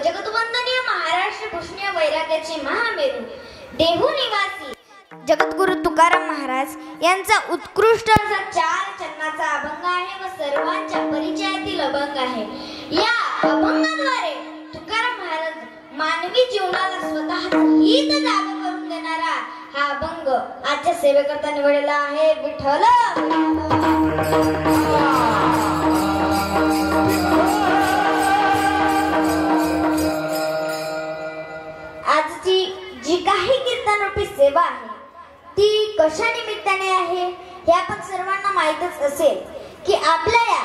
जगतवंदनीय महाराष्ट्र भूषणीय वैराग्याचे महामेरू देहू निवासी जगद्गुरु तुकाराम महाराज यांचा उत्कृष्ट असा 4 चरणाचा अभंग आहे व सर्वांच्या परिचयातील अभंग आहे। या अभंगाद्वारे तुकाराम महाराज मानवी जीवनाला स्वतःच हित जाग करून देणारा हा अभंग आजच्या सेवेकरता निवडलेला आहे। विठ्ठल आजची जी काही कीर्तनरूपी सेवा आहे ती कशा निमित्ताने आहे हे आपण सर्वांना माहीतच असेल की आपल्या या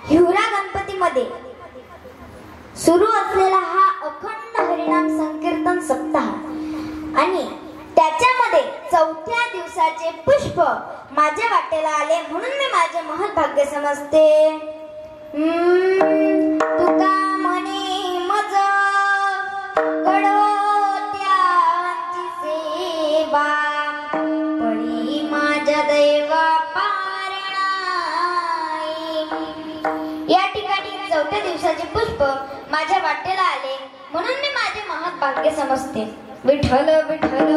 हिवरा गणपतीमध्ये सुरू असलेला हा अखंड हरिनाम संकीर्तन सप्ताह आणि त्याच्यामध्ये 4थ्या दिवसाचे पुष्प माझ्या वाटेला आले म्हणून मी माझे महत् भाग्य समजते। तुका म्हणे मज कडोत्याची सेवा पडी माझ्या दैवा पारणाई। या ठिकाणी 4थ्या दिवसाचे पुष्प माझ्या वाटेला आले म्हणून मी माझे महत् भाग्य समजते। विठ्ठल विठ्ठल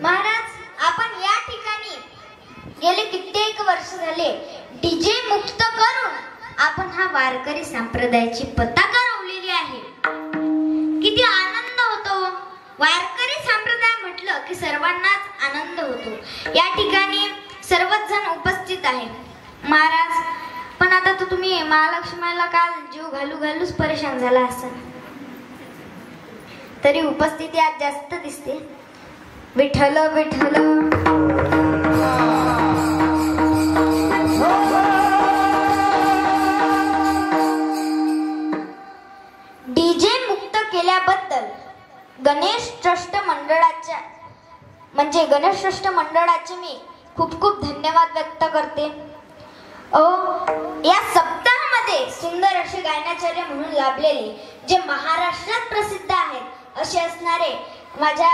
महाराज, आपण या ठिकाणी गेले कित्येक वर्ष झाले डीजे मुक्त करून आपण हा वारकरी संप्रदायाची पताका रोवलेली आहे। किती आनंद होतो। वारकरी संप्रदाय म्हटलं की सर्वांनाच आनंद होतो। या ठिकाणी सर्वच जण उपस्थित आहेत महाराज, पण आता तर तुम्ही महालक्ष्मीला काल जीव घालूच परेशान झाला असाल, तरी उपस्थिती आज जास्त दिसते। विठ्ठल विठ्ठल डीजे मुक्त केल्याबद्दल गणेश ट्रस्ट मंडळाच्या गणेश ट्रस्ट मंडळाचे मी खूप खूप धन्यवाद व्यक्त करते। या सप्ताहामध्ये सुंदर असे गायनाचार्य म्हणून लाभलेले जे महाराष्ट्रात प्रसिद्ध आहेत असे असणारे माझ्या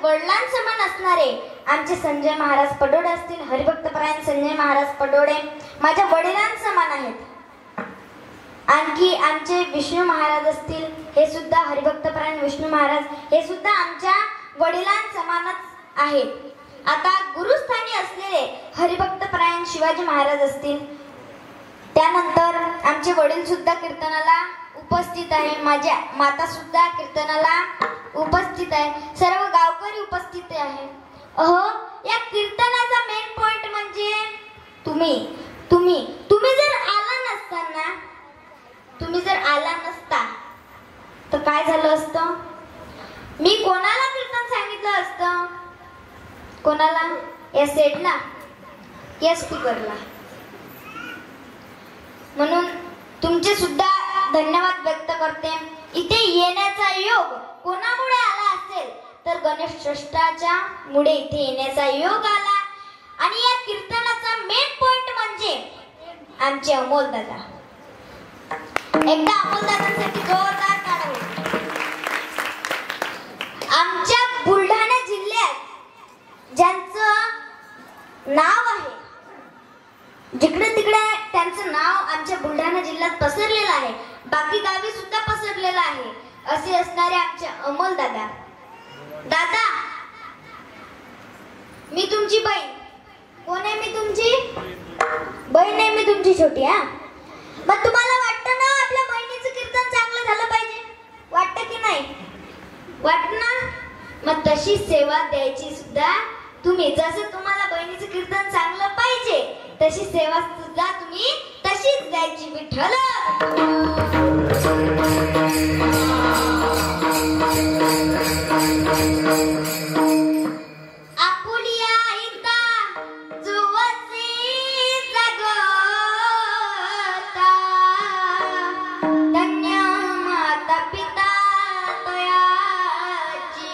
वडिलांसमान असणारे आमचे संजय महाराज पडोडे असतील, हरिभक्तपरायण संजय महाराज पडोडे माझ्या वडिलांसमान आहेत। आणखी आमचे विष्णू महाराज असतील, हे सुद्धा हरिभक्तपरायण विष्णू महाराज हे सुद्धा आमच्या वडिलांसमानच आहेत। आता गुरुस्थानी असलेले हरिभक्तपरायण शिवाजी महाराज असतील, त्यानंतर आमचे वडील सुद्धा कीर्तनाला उपस्थित आहे, माझ्या माता सुद्धा कीर्तनाला उपस्थित आहे, सर्व गावकरी उपस्थित आहे। या कीर्तनाचा मेन पॉइंट म्हणजे तुम्ही जर आला नसता तर काय झालं असतं? मी कोणाला कीर्तन सांगितलं असतं? कोणाला? या सेटला, या स्पीकरला। म्हणून तुमचे सुद्धा धन्यवाद व्यक्त करते। इथे येण्याचा योग कोणामुळे आला असेल तर गणेश ट्रस्टाच्या मुळे इथे येण्याचा योग आला। आणि या कीर्तनाचा मेन पॉइंट म्हणजे आमचे अमोल दादा। एकदा अमोल दादांसाठी जोरदार टाळ्या होईल। आमच्या बुलढाणा जिल्ह्यात ज्यांचं नाव आहे, जिकडे तिकडे त्यांचं नाव आमच्या बुलढाणा जिल्ह्यात पसरलेलं आहे, बाकी गावी सुद्धा पसरलेलं आहे, असे असणारे आमचे अमोल दादा। दादा, मी तुमची बहीण। कोण आहे? मी तुमची बहीण आहे, मी तुमची छोटी। मग तुम्हाला वाटतं ना आपल्या बहिणीचं कीर्तन चांगलं झालं पाहिजे? वाटतं की नाही? वाटतं ना? मग तशी सेवा द्यायची सुद्धा तुम्ही। जसं तुम्हाला बहिणीचं कीर्तन चांगलं पाहिजे तशी सेवा सुद्धा तुम्ही तशीच द्यायची। विठ्ठल आपुलिया हिता जुवसी जगता धन्य माता पिता तयाची।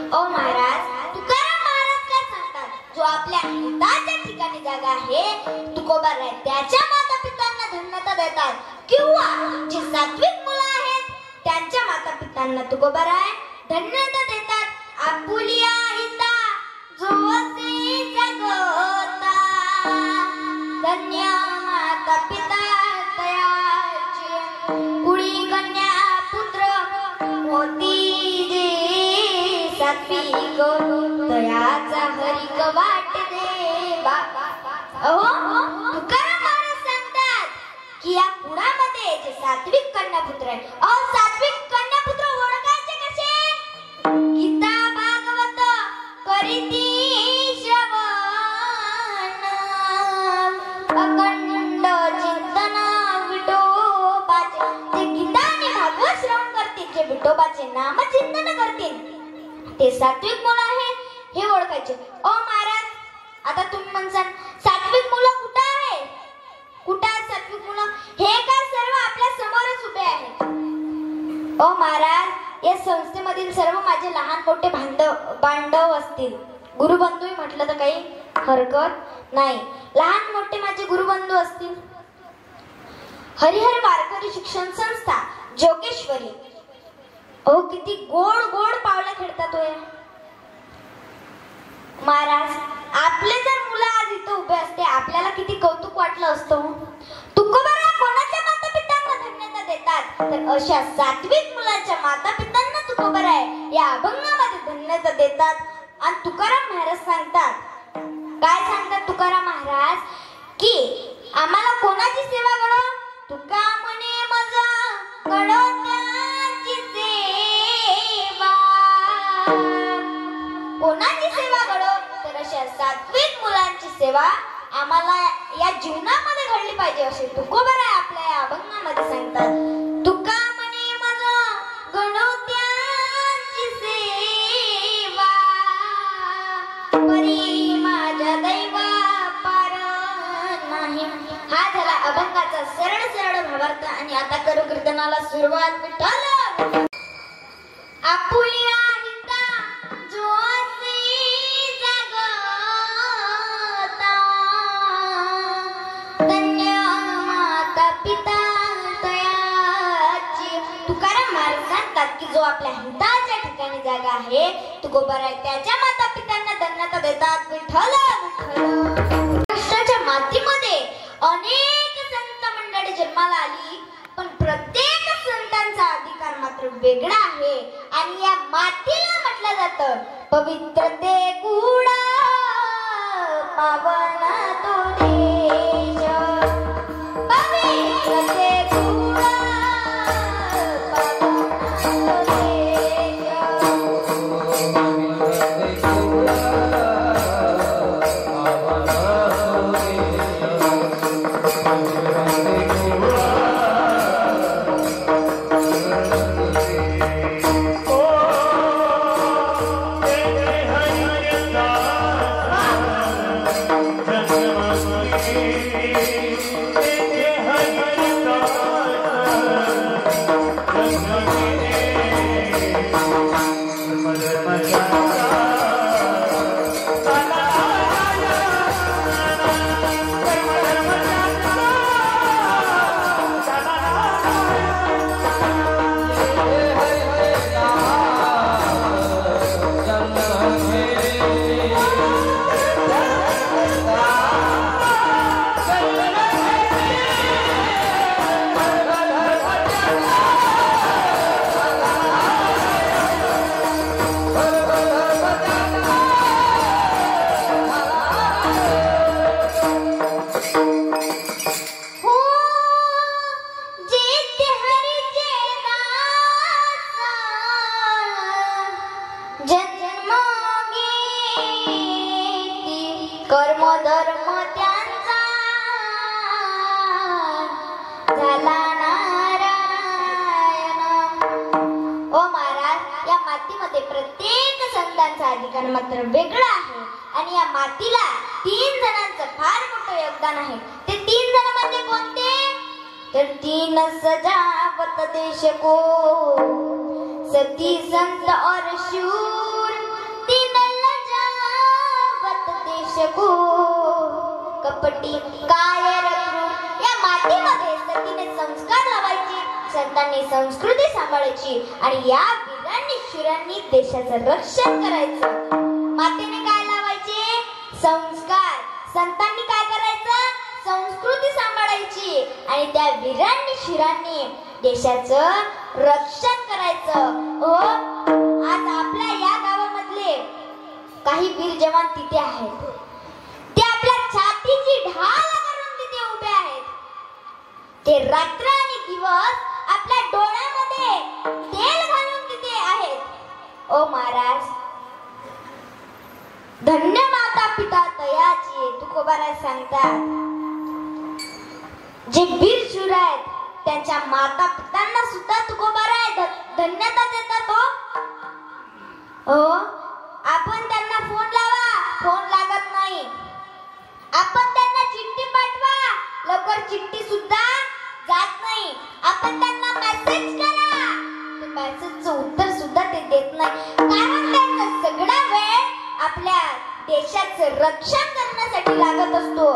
ओ महाराज, तुकाराम महाराज काय सांगतात? जो आपल्या हिताच्या ठिकाणी जागा आहे तुकोबा आहे त्याच्या माता पितांना धन्यता देतात, किंवा जी सात्विक मुलं आहेत त्यांच्या माता पितांना तुकोबा आहे धन्यता देतात। आपुलिया हिता जुवसी जगता सात्विक तयाचा हरिक वाट देवा. तुकाराम महाराज सांगतात की या कुळामध्ये जे सात्विक कन्यापुत्र आहे, सात्विक कन्यापुत्र ओळखायचे कसे? गीता भागवत करीती श्रवण, अखंड चिंतन विठोबाचे. ते गीता आणि भागवत श्रवण करतील, जे विठोबाचे नाम चिंतन करतील, ते सात्विक मुलं आहे हे ओळखायचे. महाराज, आता तुम्ही म्हणसाल सात्विक मुलं कुठं आहे? कुठं आहेत सात्विक मुलं? हे काय सर्व आपल्या समोरच उभे आहेत. महाराज, या संस्थेमधील सर्व माझे लहान मोठे बांधव असतील. गुरुबंधू म्हटलं तर काही हरकत नाही. लहान मोठे माझे गुरुबंधू असतील. हरिहर वारकरी शिक्षण संस्था जोगेश्वरी. किती गोड गोड पावलं खेळतात होय. महाराज, आपले जर मुलं आज इथं उभे असते, आपल्याला किती कौतुक वाटलं असतं. तुकोबारा कोणाच्या माता पित्यांना धन्यता देतात, तर अशा सात्विक मुलांच्या माता पित्यांना तुकोबारा या अभंगामध्ये धन्यता देतात. आणि तुकाराम महाराज सांगतात, काय सांगतात तुकाराम महाराज, की आम्हाला कोणाची सेवा घडो? तुका म्हणे मजा घडो त्याची सेवा. कोणाची सेवा घडो? तर अशा सात्विक मुलांची सेवा आम्हाला या जीवनामध्ये घडली पाहिजे, असे तुकोबारा आपल्या या अभंगामध्ये सांगतात. तुका म्हणे मजा घडो त्याची सेवा, परी माझ्या दैवा पार नाही. हा झाला अभंगाचा सरळ सरळ भावार्थ. आणि आता करू कीर्तनाला सुरुवात. विठ्ठल आपुल्या हिता जो असे जगता, धन्य माता पिता तयाची. तुकाराम महाराज सांगतात की जो आपल्या हिताच्या ठिकाणी जागा आहे, तुकोबारा त्याच्या माता पित्यांना धन्यता देतात. विठ्ठल विठ्ठल. महाराष्ट्राच्या मातीमध्ये अनेक संत मंडळी जन्माला आली, पण प्रत्येक संतांचा अधिकार मात्र वेगळा आहे. आणि या मातीला म्हटलं जातं पवित्र ते कुळ पावन तो देश, पवित्र ते कुळ पावन तो देश. कर्म धर्म त्यांचा झाला नारायण. महाराज, या मातीमध्ये प्रत्येक संतांचा अधिकार मात्र वेगळा आहे. आणि या मातीला 3 जणांचं फार मोठं योगदान आहे. ते 3 जण म्हणजे कोणते? तर 3 सजावत देश को, सती संत और शूर, 3 लजावत देश को, कपटी कायर क्रूर. या मातीमध्ये सतीने संस्कार लावायचे, संतांनी संस्कृती सांभाळायची आणि या वीरांनी शूरांनी देशाचं रक्षण करायचं. मातेने काय लावायचे? संस्कार. संतांनी काय करायचं? संस्कृती सांभाळायची आणि त्या वीरांनी शूरांनी देशाचं रक्षण करायचं. आज आपल्या या गावामध्ये काही वीर जवान तिथे आहेत. ते आपल्या छातीची ढाल करून तिथे उभे आहेत. ते रात्र आणि दिवस आपल्या डोळ्यामध्ये तेल घालून तिथे आहेत. ओ महाराज, धन्य माता पिता तयाची तुकोबाराज सांगतात. जे वीर शूर आहेत त्यांच्या माता पितांना सुद्धा तुकोबाराज धन्यता देतात. हो, आपण त्यांना फोन लावा, फोन लागत नाही. आपण त्यांना चिठ्ठी पाठवा, लवकर चिठ्ठी सुद्धा जात नाही. आपण त्यांना मेसेज करा, ते मेसेजचं उत्तर सुद्धा ते देत नाही. कारण त्यांना सगळा वेळ आपल्या देशाचं रक्षण करण्यासाठी लागत असतो.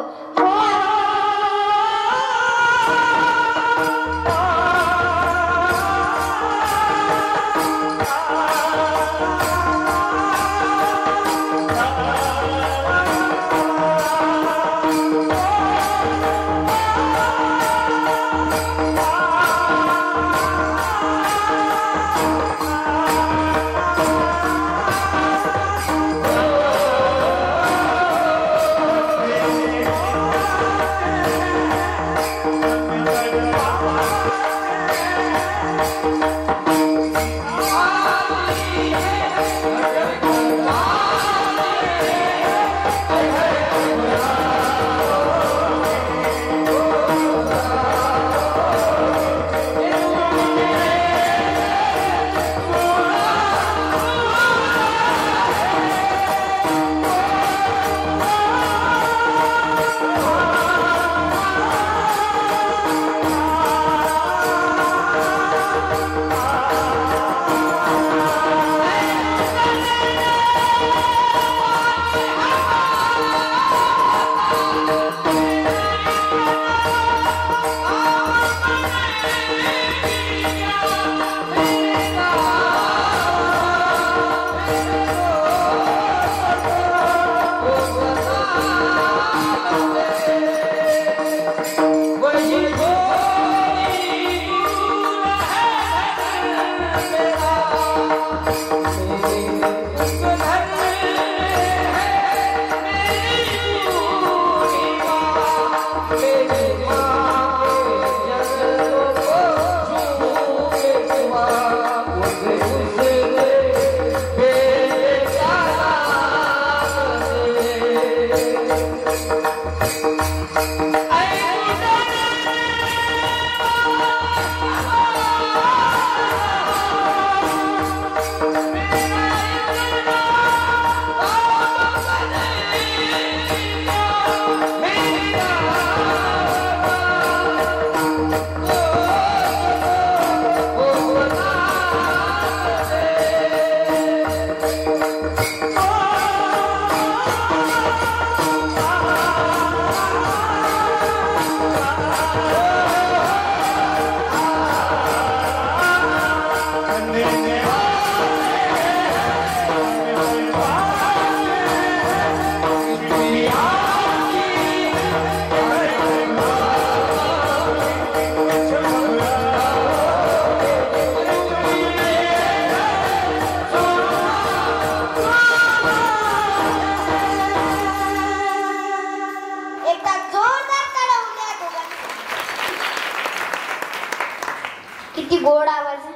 किती गोड आवाज आहे.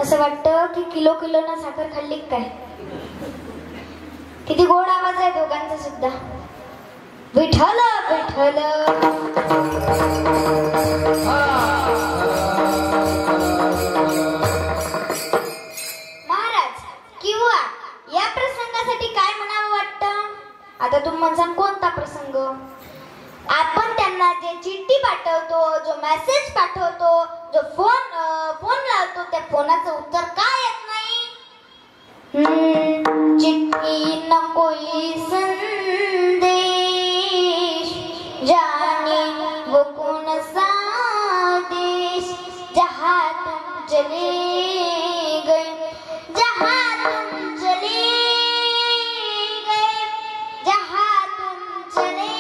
असं वाटतं की किलो किलोना साखर खाल्ली काय. किती गोड आवाज आहे दोघांचा सुद्धा. विठ्ठल विठ्ठल. महाराज, किंवा या प्रसंगासाठी काय म्हणावं वाटतं. आता तुम्ही म्हणसान कोणता प्रसंग. आपण त्यांना जे चिठ्ठी पाठवतो, जो मेसेज पाठवतो, जो फोन लावतो, त्या फोनाचं उत्तर का येत नाही. चिठ्ठी न कोई संदेश जाने वो कौन सा देश जहाँ तुम चले गए, जहाँ तुम चले गए, जहाँ तुम चले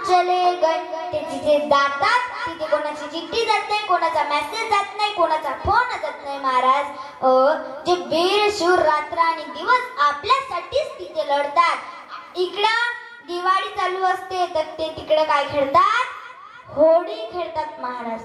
चले गए. ते जिथे जातात तिथे कोणाची चिठ्ठी जात नाही, कोणाचा मेसेज जात नाही, कोणाचा फोन जात नाही. महाराज. जे वीर शूर रात्र आणि दिवस आपल्यासाठीच तिथे लढतात. इकडं दिवाळी चालू असते तर ते तिकडे काय खेळतात? होळी खेळतात महाराज.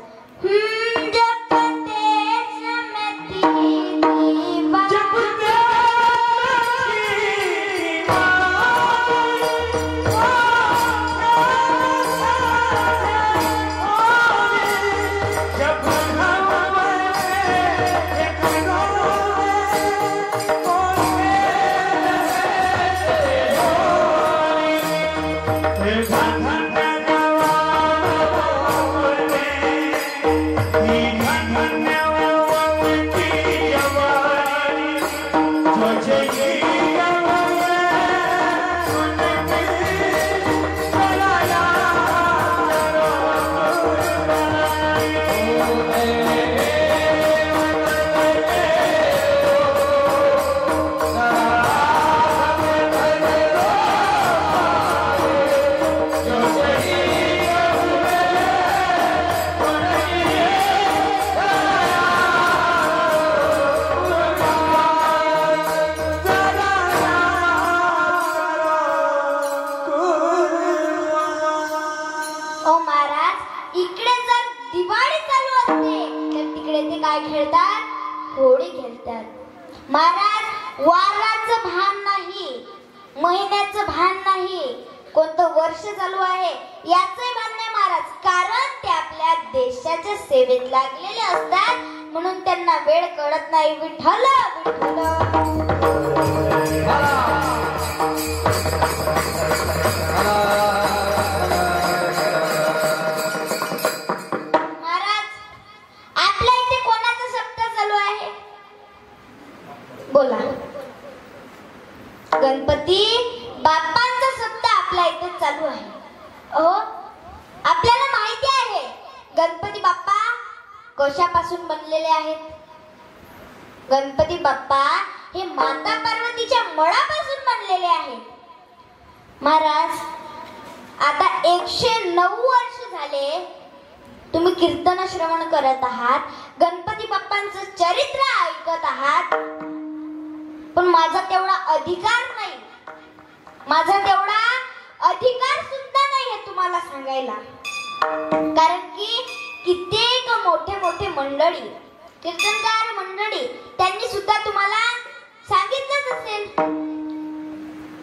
महाराज वाराचं भान नाही, महिन्याचं भान नाही, कोणतं वर्ष चालू आहे याचंही भान नाही महाराज. कारण ते आपल्या देशाच्या सेवेत लागलेले असतात म्हणून त्यांना वेळ कळत नाही. विठ्ठल महाराज, आपल्या इथे कोणाचा सप्ताह चालू आहे? बोला. गणपती बाप्पांचा सप्ताह आपल्या इथे चालू आहे. आपल्याला माहिती आहे गणपती बाप्पा कशापासून बनलेले आहेत? गणपती बाप्पा हे माता पार्वतीच्या मळापासून बनलेले आहेत. महाराज, आता 109 वर्ष झाले तुम्ही कीर्तन श्रवण करत आहात, गणपती बाप्पांचं चरित्र ऐकत आहात, पण माझा तेवढा अधिकार नाही, माझा तेवढा अधिकार सुद्धा नाही हे तुम्हाला सांगायला. कारण की कित्येक मोठे मोठे मंडळी, कीर्तनकार मंडळी, त्यांनी सुद्धा तुम्हाला सांगितलंच असेल.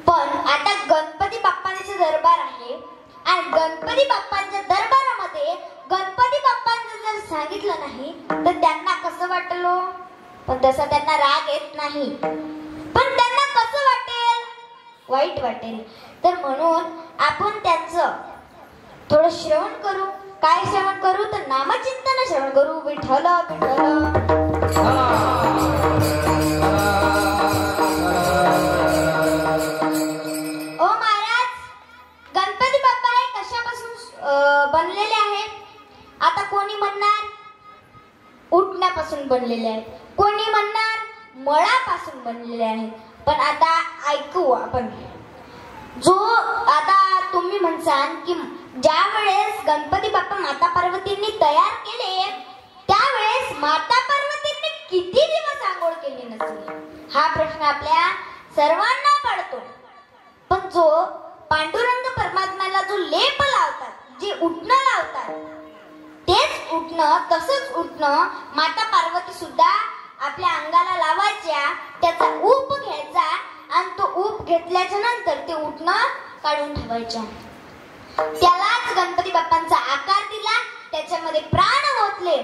पण आता गणपती बाप्पांचा दरबार आहे आणि गणपती बाप्पांच्या दरबारामध्ये गणपती बाप्पांचं जर सांगितलं नाही तर त्यांना कसं वाटलं? पण तसा त्यांना राग येत नाही, पण त्यांना कसं वाटेल? वाईट वाटेल. तर म्हणून आपण त्यांचं थोडं श्रवण करू. काय श्रवण करू? तर नामचिंतन श्रवण करू. विठ्ठल विठ्ठल. ओ महाराज, गणपती बाप्पा हे कशापासून बनलेले आहेत? आता कोणी म्हणणार उठण्यापासून बनलेले आहेत, कोणी म्हणणार मळापासून बनलेले आहेत. पण आता ऐकू आपण. जो आता तुम्ही म्हणसाल की ज्या वेळेस गणपती बाप्पा माता पार्वतींनी तयार केले त्यावेळेस माता पार्वतींनी किती दिवस आंघोळ केली नसेल हा प्रश्न आपल्या सर्वांना पडतो. पण जो पांडुरंग परमात्म्याला जो लेप लावतात, जे उठणं लावतात, तेच उठणं, तसंच उठणं माता पार्वती सुद्धा आपल्या अंगाला लावायच्या, त्याचा ऊप घ्यायचा आणि तो ऊप घेतल्याच्या नंतर ते उठणं काढून ठेवायच्या. त्यालाच गणपती बाप्पांचा आकार दिला, त्याच्यामध्ये प्राण ओतले,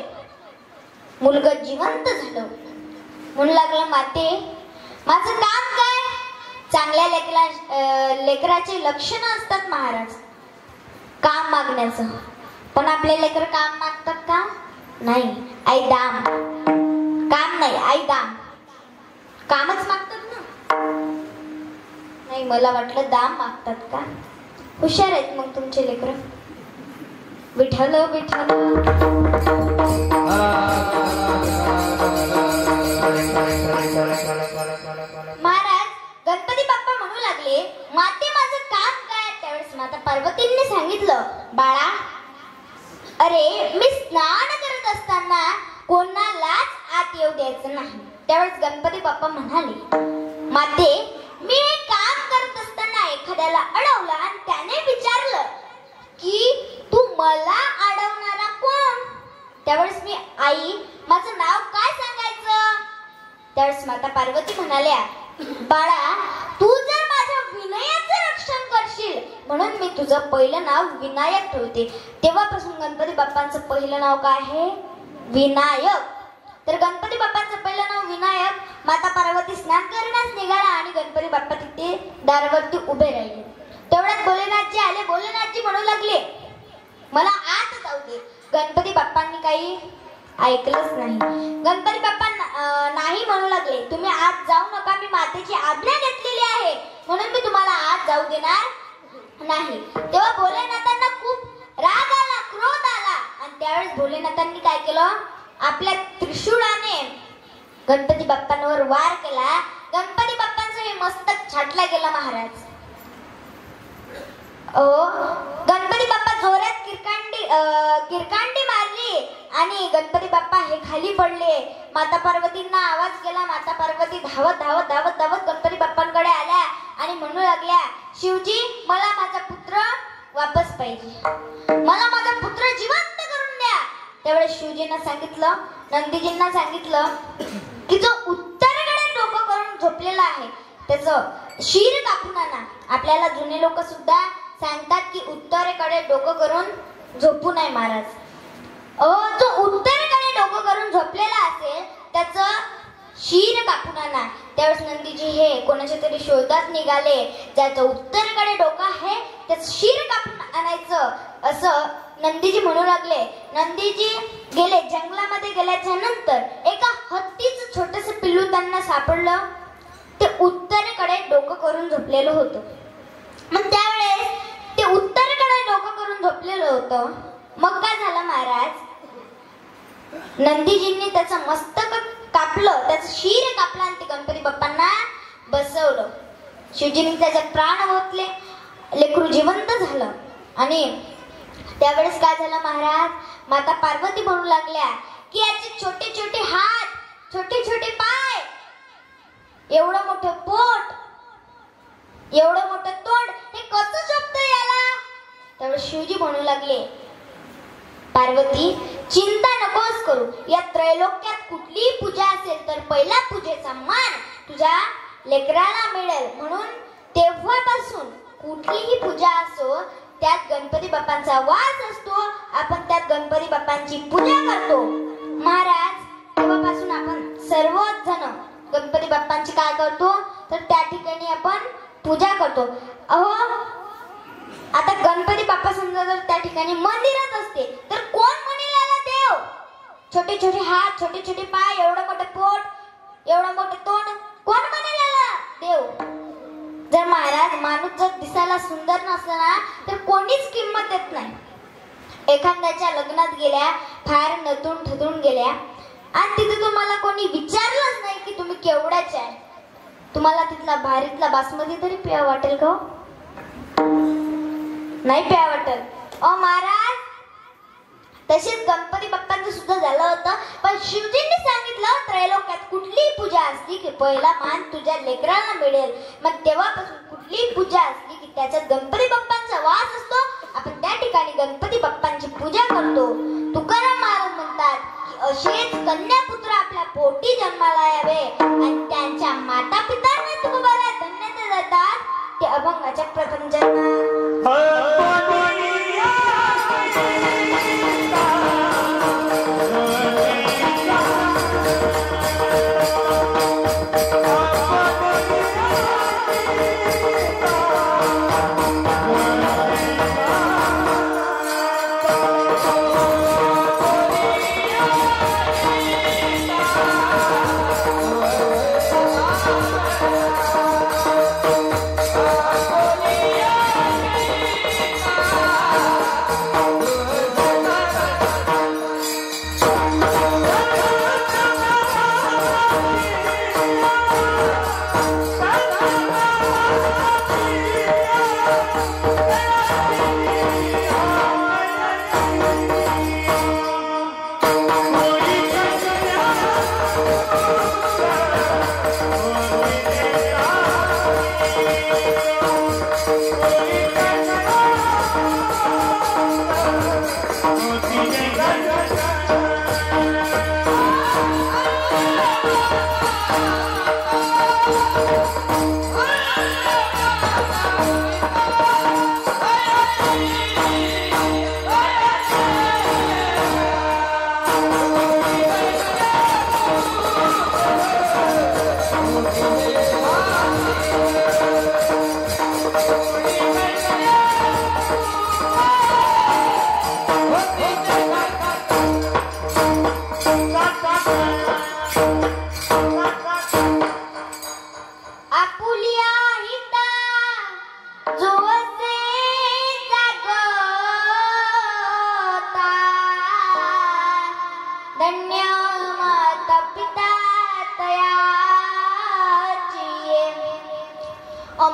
मुलगा जिवंत झालं. म्हणू लागलं, माते माझं काम काय? चांगल्या लेकराचे लक्षणं असतात महाराज, काम मागण्याचं. पण आपले लेकर काम मागतात का? नाही. आई दाम, काम नाही, आई दाम, कामच मागतात ना. नाही, मला वाटलं दाम मागतात का. हुशार आहेत मग तुमचे लेकर. विठ्ठल विठ्ठल. महाराज, गणपती बाप्पा म्हणू लागले, माते माझं काम काय? त्यावेळेस माता पार्वतींनी सांगितलं, बाळा, अरे मी स्नान करत असताना कोणालाच आत येऊ द्यायचं नाही. त्यावेळेस गणपती बाप्पा म्हणाले, माते, मी हे काम करत असताना एखाद्याला अडवलं आणि त्याने विचारलं की तू मला अडवणारा कोण? त्यावेळेस मी, आई, माझं नाव काय सांगायचं? त्यावेळेस माता पार्वती म्हणाल्या, बाळा, तू जर माझ्या विनयाचं रक्षण करशील म्हणून मी तुझं पहिलं नाव विनायक ठेवते. तेव्हापासून गणपती बाप्पांचं पहिलं नाव काय आहे? विनायक. तर गणपती बाप्पांचं पहिलं नाव विनायक. माता पार्वती स्नान करण्यास निघाला आणि गणपती बाप्पा तिथे दारावरती उभे राहिले. तेवढ्यात भोलेनाथजी आले. भोलेनाथजी म्हणू लागले, मला आत जाऊ दे. गणपती बाप्पांनी काही ऐकलंच नाही. गणपती बाप्पा नाही म्हणू लागले, तुम्ही आत जाऊ नका, मी मातेची आज्ञा घेतलेली आहे म्हणून मी तुम्हाला आत जाऊ देणार नाही. तेव्हा भोलेनाथांना खूप राग आला, क्रोध आला आणि त्यावेळेस भोलेनाथांनी काय केलं? आपल्या त्रिशूळाने गणपती बाप्पांवर वार केला. गणपती बाप्पांचं हे मस्तक छाटला गेला महाराज. गणपती बाप्पा जोरात किरकांडी मारली आणि गणपती बाप्पा हे खाली पडले. माता पार्वतींना आवाज केला. माता पार्वती धावत धावत धावत धावत गणपती बाप्पांकडे आल्या आणि म्हणू लागल्या, शिवजी, मला माझा पुत्र वापस पाहिजे, मला माझा पुत्र जिवंत करून द्या. त्यावेळेस शिवजींना सांगितलं, नंदीजींना सांगितलं की जो उत्तरेकडे डोकं करून झोपलेला आहे त्याचं शिर कापून आणा. आपल्याला जुने लोक सुद्धा सांगतात की उत्तरेकडे डोकं करून झोपू नये महाराज. जो उत्तरेकडे डोकं करून झोपलेला असेल त्याचं शिर कापून आणा. त्यावेळेस नंदीजी हे कोणाच्या तरी शोधात निघाले. ज्याचं उत्तरेकडे डोकं आहे त्याचं शिर कापून आणायचं असं नंदीजी म्हणू लागले. नंदीजी गेले. जंगलामध्ये गेल्याच्या नंतर एका हत्तीचं छोटस पिल्लू त्यांना सापडलं. ते उत्तरेकडे डोकं करून झोपलेलं होतं. मग त्यावेळेस ते उत्तरेकडे डोकं करून झोपलेलं होतं. मग काय झालं महाराज? नंदीजींनी त्याचं मस्तक कापलं, त्याचं शिर कापलं आणि ते गणपती बाप्पांना बसवलं. शिवजींनी त्याच्यात प्राण ओतले. लेकरू जिवंत झालं. आणि त्यावेळेस काय झालं महाराज? माता पार्वती म्हणू लागल्या की याचे छोटे छोटे हात, छोटे छोटे पाय, एवढं मोठं पोट, एवढं मोठं तोंड, हे कसं शोभतं याला? त्यावेळेस शिवजी म्हणू लागले, पार्वती, चिंता नकोस करू. या त्रैलोक्यात कुठलीही पूजा असेल तर पहिल्या पूजेचा मान तुझ्या लेकराला मिळेल. म्हणून तेव्हापासून कुठलीही पूजा असो त्यात गणपती बाप्पांचा वास असतो. आपण त्यात गणपती बाप्पांची पूजा करतो महाराज. तेव्हापासून आपण सर्वच जण गणपती बाप्पांची काय करतो तर त्या ठिकाणी आपण पूजा करतो. आता गणपती बाप्पा समजा जर त्या ठिकाणी मंदिरात असते तर कोण म्हणेल याला देव? छोटे छोटे हात, छोटे छोटे पाय, एवढं मोठं पोट, एवढं मोठं तोंड, कोण म्हणेल याला देव? जर महाराज माणूस जर दिसायला सुंदर नसला ना तर कोणीच किंमत देत नाही. एखाद्याच्या लग्नात गेल्या, फार नटून ठटून गेल्या आणि तिथे तुम्हाला कोणी विचारलंच नाही की तुम्ही केवढ्याचे आहे, तुम्हाला तिथला भारीतला बासमती तरी प्या वाटेल का? नाही प्या वाटेल. महाराज, तसेच गणपती बाप्पांचं सुद्धा झालं होतं. पण शिवजींनी सांगितलं त्रैलोक्यात कुठलीही पूजा असली की पहिला मान तुझ्या लेकराला मिळेल. मग तेव्हापासून कुठलीही पूजा असली की त्याच्यात गणपती बाप्पांचा वास असतो. आपण त्या ठिकाणी गणपती बाप्पांची पूजा करतो. तुकाराम महाराज म्हणतात की असेच कन्यापुत्र आपल्या पोटी जन्माला यावे आणि त्यांच्या माता पितांना तुकोबाला धन्यता देतात ते अभंगाच्या प्रपंचांना.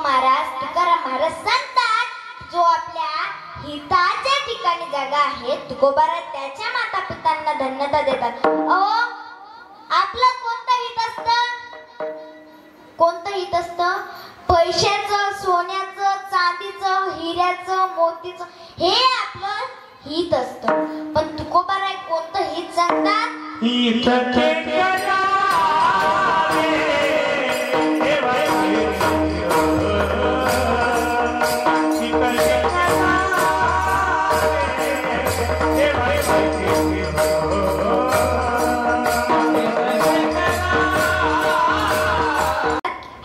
महाराज, तुकाराम महाराज सांगतात, जो आपल्या हिताच्या ठिकाणी जागा आहे तुकोबारा त्याच्या माता पितांना धन्यता देतात. आपलं कोणतं हित असतं? कोणतं हित असतं? पैशाचं, सोन्याचं, चांदीचं, हिऱ्याचं, मोतीचं, हे आपलं हित असतं. पण तुकोबाराय कोणतं हित सांगतात?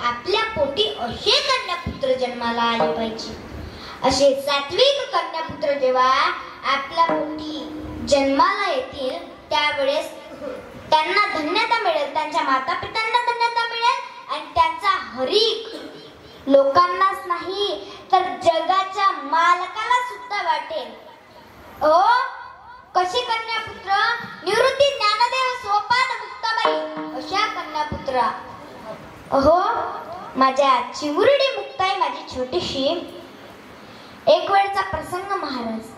आपल्या पोटी असे कन्यापुत्र जन्माला आले पाहिजे. असे सात्विक कन्यापुत्र जेव्हा आपल्या पोटी जन्माला येतील त्यावेळेस त्यांना धन्यता मिळेल, त्यांच्या माता पित्यांना धन्यता मिळेल आणि त्यांचा हरीक लोकांनाच नाही तर जगाच्या मालकाला सुद्धा वाटेल. कसे कन्यापुत्र? निवृत्ती, ज्ञानदेव, सोपान, मुक्ताबाई अशा कन्यापुत्रा. माझ्या चिमुरडी मुक्ताई, माझी छोटीशी. एक वेळचा प्रसंग महाराज.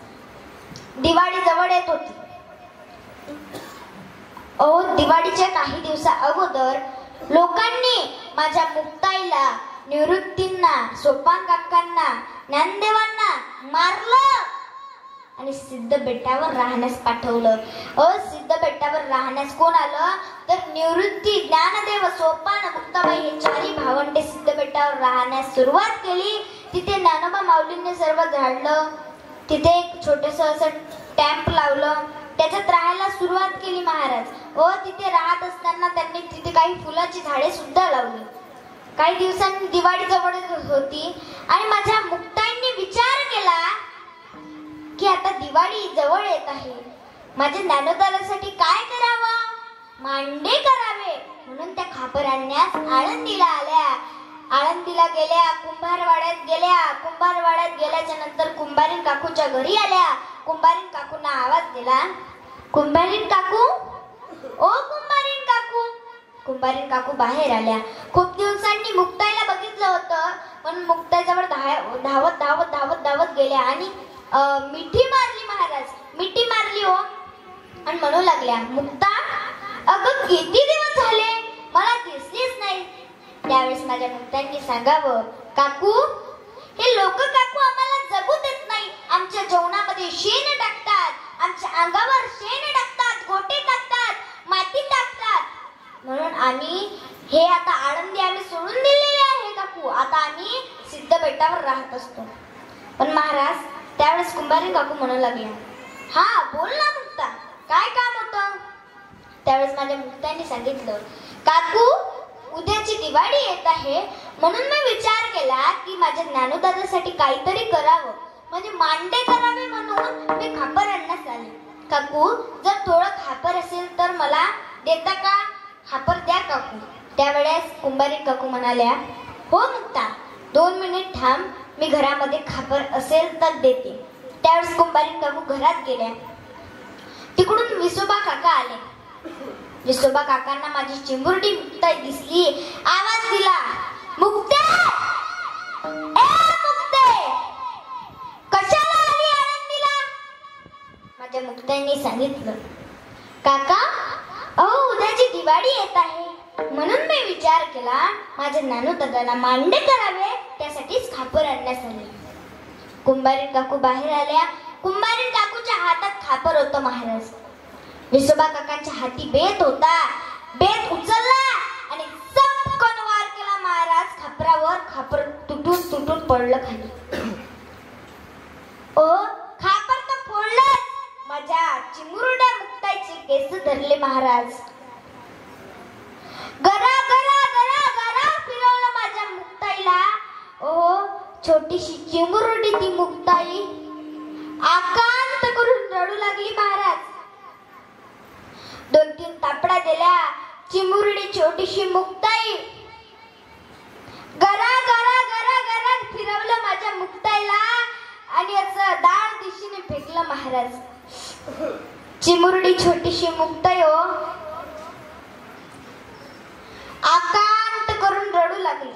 दिवाळी जवळ येत होती. दिवाळीच्या काही दिवसा अगोदर लोकांनी माझ्या मुक्ताईला, निवृत्तींना, सोपान काकांना, ज्ञानदेवांना मारलं आणि सिद्ध बेटावर राहण्यास पाठवलं. सिद्ध बेटावर राहण्यास कोण आलं? तर निवृत्ती, ज्ञानदेव, सोपान, मुक्ताबाई हे चारही भावंडे सिद्ध बेटावर राहण्यास सुरुवात केली. तिथे ज्ञानोबा माऊलींनी सर्व झाडलं. तिथे एक छोटस असं टॅम्प लावलं, त्याच्यात राहायला सुरुवात केली महाराज. तिथे राहत असताना त्यांनी तिथे काही फुलाची झाडे सुद्धा लावली. काही दिवसांनी दिवाळी जवळ होती आणि माझ्या मुक्ताईंनी विचार केला की आता दिवाळी जवळ येत आहे, माझ्या ज्ञानोबासाठी काय करावं? मांडे करावे. म्हणून त्या खापर आणण्यास आळंदीला आल्या. आळंदीला गेल्या, कुंभारवाड्यात गेल्या. कुंभारवाड्यात गेल्याच्या नंतर कुंभारीण काकूच्या घरी आल्या. कुंभारीण काकूंना आवाज दिला, कुंभारीण काकू, ओ कुंभारीण काकू. कुंभारीण काकू बाहेर आल्या. खूप दिवसांनी मुक्ताईला बघितलं होतं, पण मुक्ताईजवळ धावत धावत धावत धावत गेल्या आणि मिठी मारली महाराज. मिठी मारली आणि म्हणू लागल्या, मुक्ता, अगं किती दिवस झाले मला दिसलीच नाही. त्यावेळेस माझ्या मुक्तांनी सांगावं, काकू, हे लोक काकू आम्हाला जगू देत नाही. आमच्या जेवणामध्ये शेण टाकतात, आमच्या अंगावर शेण टाकतात, गोटे टाकतात, माती टाकतात. म्हणून आम्ही हे आता आळंदी आम्ही सोडून दिलेले आहे काकू. आता आम्ही सिद्ध बेटावर राहत असतो. पण महाराज त्यावेळेस कुंभारी काकू म्हणू लागल्या, हा बोल ना मुक्ता, काय काम होतं? त्यावेळेस माझ्या मुक्तांनी सांगितलं, काकू, उद्याची दिवाळी येत आहे म्हणून मी विचार केला की माझ्या ज्ञानोदादासाठी काहीतरी करावं, म्हणजे मांडे करावे म्हणून मी खापर आणण्यास आले. काकू, जर थोडं खापर असेल तर मला देता का? खापर द्या काकू. त्यावेळेस कुंभारी काकू म्हणाल्या, हो मुक्ता, 2 मिनिट थांब, मी घरामध्ये खापर असेल तर देते. त्यावेळेस कुंभारी काकू घरात गेल्या. तिकडून विसोबा काका आले. विसोबा काकांना माझी चिमुरडी मुक्ताई दिसली. आवाज दिला, मुक्ते, ए मुक्ते, कशाला आली आळंदीला? माझ्या मुक्ताईंनी सांगितलं, काका, उद्याची दिवाळी येत आहे म्हणून मी विचार केला माझ्या ज्ञानोदादाला मांडे करावे, त्यासाठीच खापर आणण्यास आले. कुंभारी काकू बाहेर आल्या. कुंभारी काकूच्या हातात खापर होतं महाराज. विसोबा काकांच्या हाती बेत होता. बेत उचलला आणि चपकन वार केला महाराज खापरावर. खापर तुटून तुटून पडलं खाली. खापर तर फोडलं. माझ्या चिमुरड्या मुक्ताईचे केस धरले महाराज. गरा गरा गरा गरा फिरवलं माझ्या मुक्ताईला. छोटीशी चिमुरडी ती मुक्ताई आकांत करून रडू लागली महाराज. 2-3 तापडा दिल्या. चिमुरडी छोटीशी मुक्ताई गरा गरा गरा गरा फिरवलं माझ्या मुक्ताईला आणि असं दाळ दिशेने फेकलं महाराज. चिमुरडी छोटीशी मुक्ताई आकांत करून रडू लागली.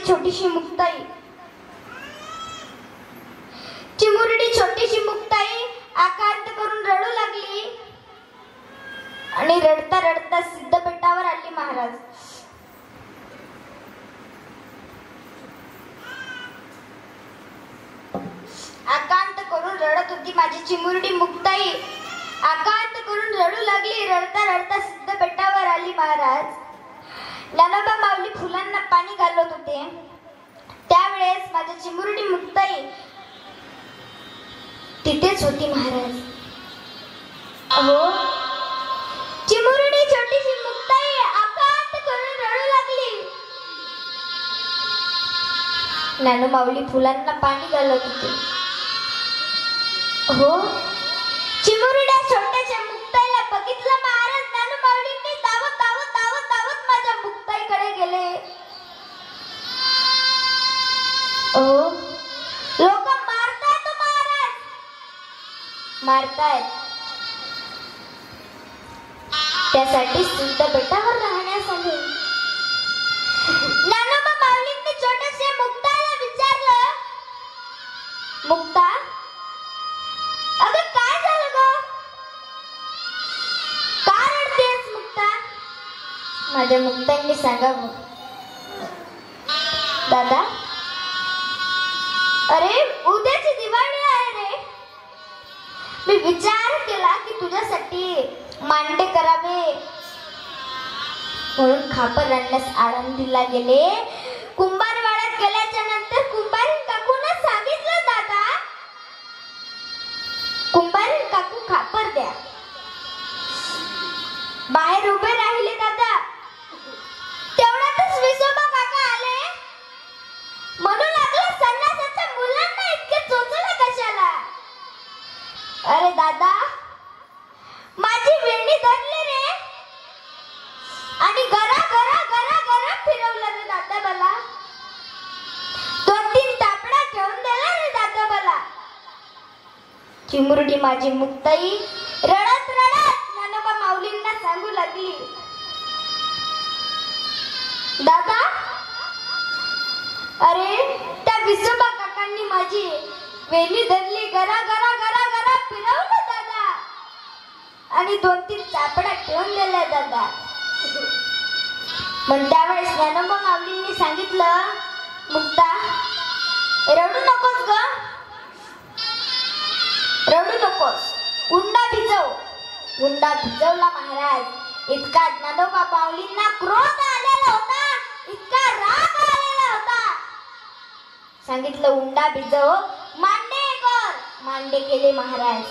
छोटीशी मुक्ताई, चिमुरडी छोटीशी मुक्ताई आकांत करून रडू लागली आणि रडता रडता सिद्धपेठावर आली महाराज. आकांत करून रडत होती माझी चिमुरडी मुक्ताई, आकांत करून रडू लागली. रडता रडता सिद्धपेठावर आली महाराज. ज्ञानोबा माऊली फुलांना पाणी घालत होते. त्यावेळेस माझी चिमुरडी मुक्ताई तिथेच होती महाराज. अहो, चिमुरडी छोटीशी मुक्ताई आकांत करून रडू लागली. ज्ञानोबा माऊली फुलांना पाणी घालत होते. हो, चिमुरड्या छोट्याच्या मुक्ताईला बघितलं महाराज. ज्ञानोबा माऊलींनी धावत धावत धावत धावत माझ्या मुक्ताईकडे गेले. ओ, लोक मारतायत महाराज, मारतायत. त्यासाठी सिद्धपेठावर राहण्यास आले. ज्ञानोबा माऊलींनी छोट्याशा मुक्ताला विचारलं, मुक्ता, अगं काय झालं ग? का रडतेस मुक्ता? माझ्या मुक्तांनी सांगावं. दादा, अरे उद्याची दिवाळी आहे रे. मी विचार केला की तुझ्यासाठी मांडे करावे म्हणून खापर आणण्यास आळंदीला गेले. कुंभारवाड्यात गेल्याच्या नंतर कुंभारीण काकूंना सांगितलं, दादा, कुंभारीण काकू खापर द्या. बाहेर उभे राहिले दादा. तेवढ्यातच विसोबा काका आले. म्हणू लागला, संन्यासाच्या मुलांना इतके चोचलं कशाला? अरे दादा, माझी वेणी धरली रे आणि गरा गरा गरा गरा फिरवलं रे दादा मला. 2-3 तापडा घेऊन दिला रे दादा मला. चिमुरडी माझी मुक्ताई रडत रडत ज्ञानोबा माऊलींना सांगू लागली, दादा, अरे त्या विसोबा काकांनी माझी वेणी धरली, गरा गरा गरा गरा फिरवलं दादा आणि 2-3 चापडा ठेवून दिल्या दादा. पण त्यावेळेस ज्ञानोबा माऊलींनी सांगितलं, मुक्ता, रडू नकोस ग, रडू नकोस. उंडा भिजव. उंडा भिजवला महाराज. इतका ज्ञानोबा माऊलींना क्रोध आलेला होता, इतका राग आलेला होता. सांगितलं, उंडा भिजव, मांडे कर. मांडे केले महाराज.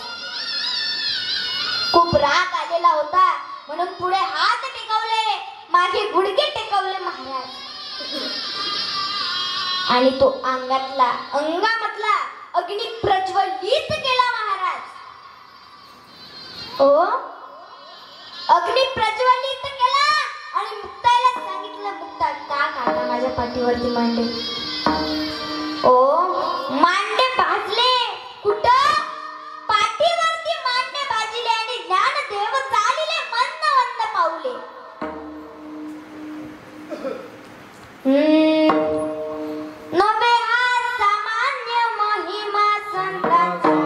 खूप राग आलेला होता म्हणून पुढे हात टेकवले, मागे गुडघे टेकवले महाराज. आणि तो अंगामधला अग्नी प्रज्वलित केला महाराज. ओ, अग्नी प्रज्वलित केला आणि मुक्ताला सांगितलं, मुक्ता, टाक आता माझ्या पाठीवरती मांडे. ओ, मांडे भाजले. कुठं? पाठीवरती मांडे भाजले आणि ज्ञानदेव चालिले मंद मंद पाऊले. नवे हा सामान्य महिमा संतांचा.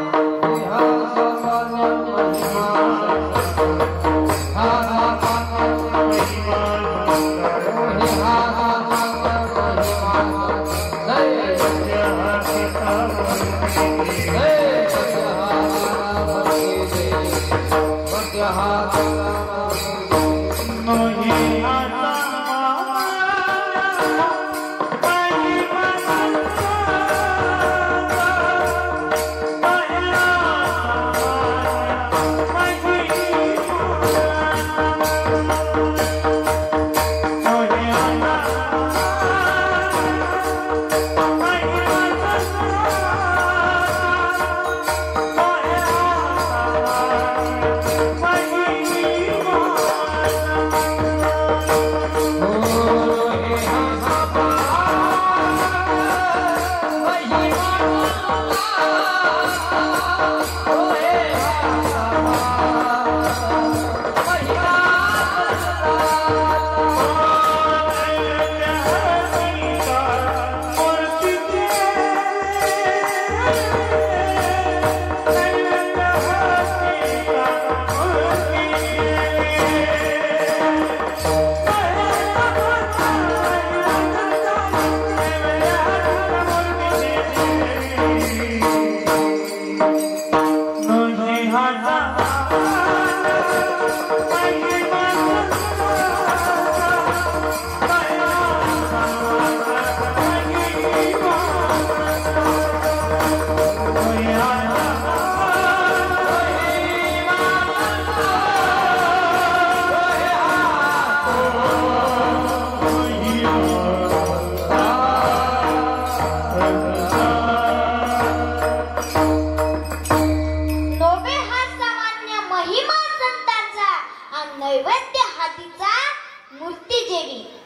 मूर्ती जेवी.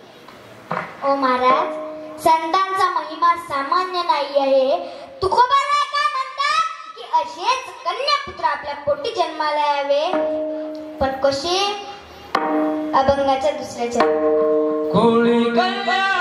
ओ महाराज, संतांचा महिमा सामान्य नाही आहे. तुकोबाराय काय म्हणतात की असेच कन्यापुत्र आपल्या पोटी जन्माला यावे. पण कसे? अभंगाच्या दुसऱ्या चरणात कोळी कन्या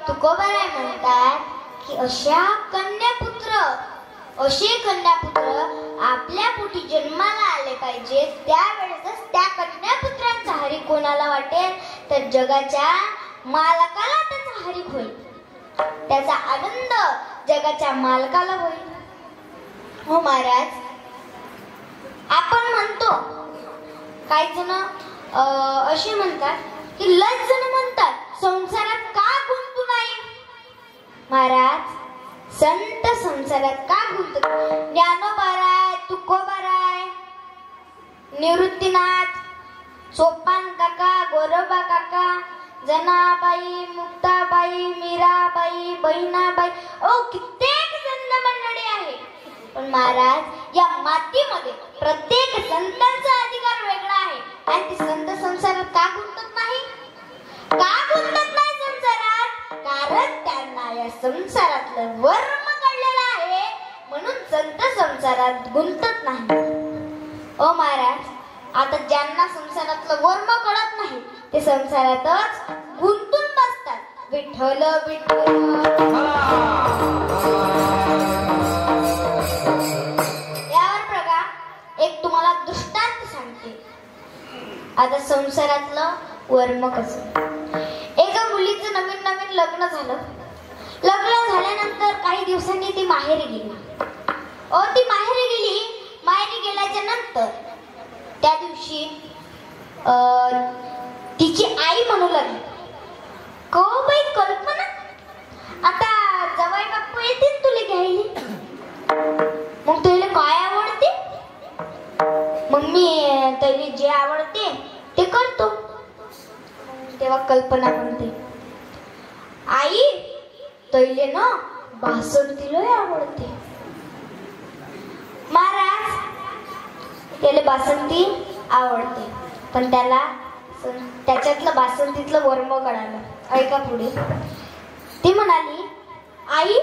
तुकोबाराय म्हणतात की असे कन्यापुत्र आपल्या पोटी जन्माला आले पाहिजे. त्यावेळेस त्या कन्यापुत्रांचा हरी कोणाला वाटेल तर जगाच्या मालकाला त्याचा हरी होईल. त्याचा आनंद जगाच्या मालकाला होईल. हो महाराज, आपण म्हणतो, काही जण असे म्हणतात की लय जण म्हणतात संसारात का गुंतू नाही. महाराज, संत संसारात का गुंततात? ज्ञानोबाराय, तुकोबाराय, निवृत्तीनाथ, सोपान काका, गोरोबा काका, जनाबाई, मुक्ताबाई, मीराबाई, बहिणाबाई, कित्येक संत मंडळी आहे. पण महाराज, या मातीमध्ये प्रत्येक संतांचा अधिकार वेगळा आहे. आणि ती संत संसारात का गुंतत नाही? का गुंतत नाही संसारात? कारण त्यांना या संसारातलं वर्म कळलेलं आहे, म्हणून संत संसारात गुंतत नाही. ओ महाराज, आता ज्यांना संसारातलं वर्म कळत नाही ते संसारातच गुंतून बसतात. विठ्ठल विठ्ठल. यावर बघा, एक तुम्हाला दृष्टांत सांगते. आता संसारातलं वर्म कसं. एका मुलीचं नवीन नवीन लग्न झालं. लग्न झाल्यानंतर काही दिवसांनी ती माहेरी गेली. ती माहेरी गेल्याच्या नंतर त्या दिवशी तिची आई म्हणू लागली, "को बाई कल्पना, आता जवाई बापू येतील तुला घ्यायला, मग तुला काय आवडते? मग मी तुला जे आवडते ते करतो." तेव्हा कल्पना म्हणते, "आई, तैले ना बासुंदी लय आवडते." महाराज, त्याला बासुंदी आवडते, पण त्याला त्याच्यातलं बासंतीतलं वर्म कळालं. ऐका पुढे. ती म्हणाली, आई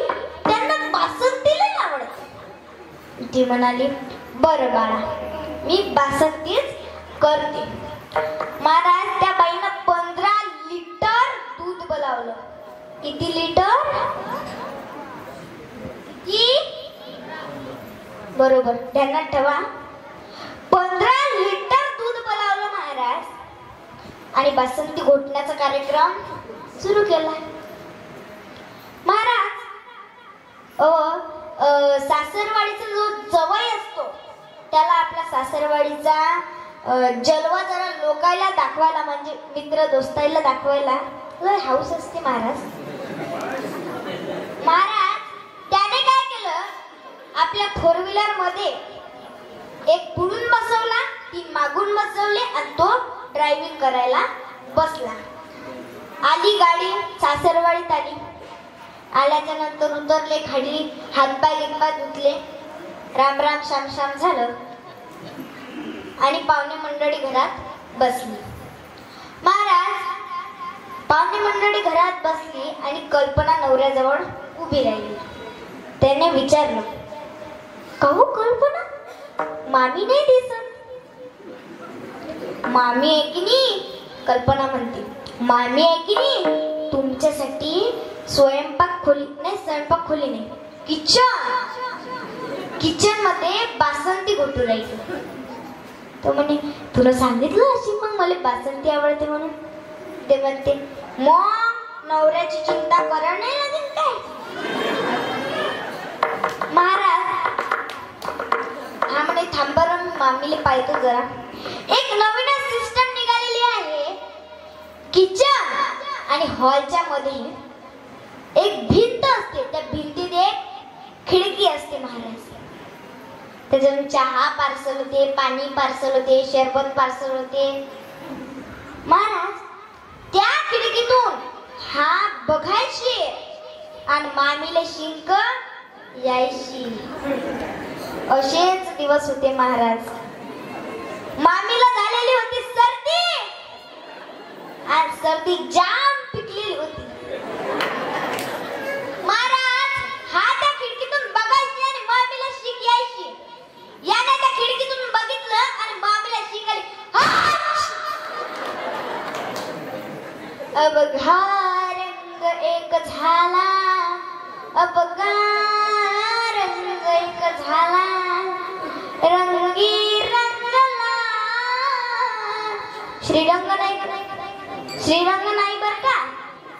त्यांना बासंतीला आवडते. ती म्हणाली, बरं बाळा, मी बासंतीच करते. महाराज त्या बाईनं 15 लिटर दूध बोलावलं. किती लिटर? बरोबर, ध्यानात ठेवा. 15 लिटर दूध बोलावलं महाराज आणि बासंती घोटण्याचा कार्यक्रम सुरू केला. महाराज सासरवाडीचा जो जवळ असतो त्याला आपल्या सासरवाडीचा जलवा जरा लोकायला दाखवायला, म्हणजे मित्र दोस्ताईला दाखवायला लय हाऊस असते महाराज. त्याने काय केलं, आपल्या 4 व्हीलर मध्ये एक पुढून बसवला, 3 मागून बसवले आणि तो ड्रायव्हिंग करायला बसला. आली गाडी, सासरवाडीत आली. आल्याच्या नंतर उतरले खाली, हातपाय गितपाय धुतले, राम राम श्याम श्याम झालं आणि पाहुणे मंडळी घरात बसली. महाराज पाहुणे मंडळी घरात बसली आणि कल्पना नवऱ्याजवळ उभी राहिली. त्याने विचारलं, कहू कल्पना, मामी नाही दिसत. मामी आहे की नाही? कल्पना म्हणते, मामी आहे की नाही? तुमच्यासाठी स्वयंपाक खोली नाही, किचन मध्ये बासंती घोटू राहिली. तो म्हणे, तुला सांगितलं अशी मग मला बासंती आवडते म्हणून. ते म्हणते, मग नवऱ्याची चिंता करा नाही लागेल काय? महाराज हा म्हणे, थांबा मामीले पाहतो जरा. एक नवीन सिस्टम निघालेली आहे. किचन आणि हॉलच्या मध्ये एक भिंत असते, त्या भिंतीत एक खिडकी असते महाराज. त्याच्यातून चहा पार्सल होते, पाणी पार्सल होते, शरबत पार्सल होते. महाराज त्या खिडकीतून हा बघायची आणि मामीला शिंक यायची. असेच दिवस होते महाराज. मामीला झालेली होती सर्दी आणि सर्दी जाम पिकलेली होती. महाराज हा त्या खिडकीतून बघायची आणि मामीला शिंक यायची. याने त्या खिडकीतून बघितलं आणि मामीला शिंक आली. अबघा रंग एक झाला, अबघा रंग एक झाला, रंगी रंगला. श्रीरंग नाही बर का,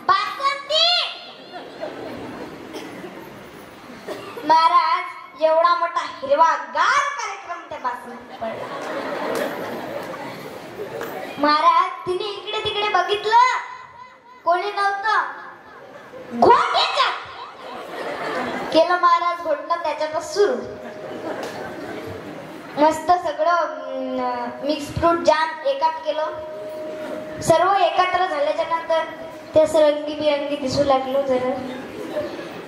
बासंती. महाराज एवढा मोठा हिरवागार कार्यक्रम त्या बासंतीत पडला. महाराज तिने इकडे तिकडे बघितलं, कोणी नव्हतं. घोटायचं केलं महाराज, घोटणं त्याच्यातच सुरू. मस्त सगळं मिक्स फ्रूट जाम एकात केलं. सर्व एकत्र झाल्याच्या नंतर ते असं रंगीबिरंगी दिसू लागलं जरा.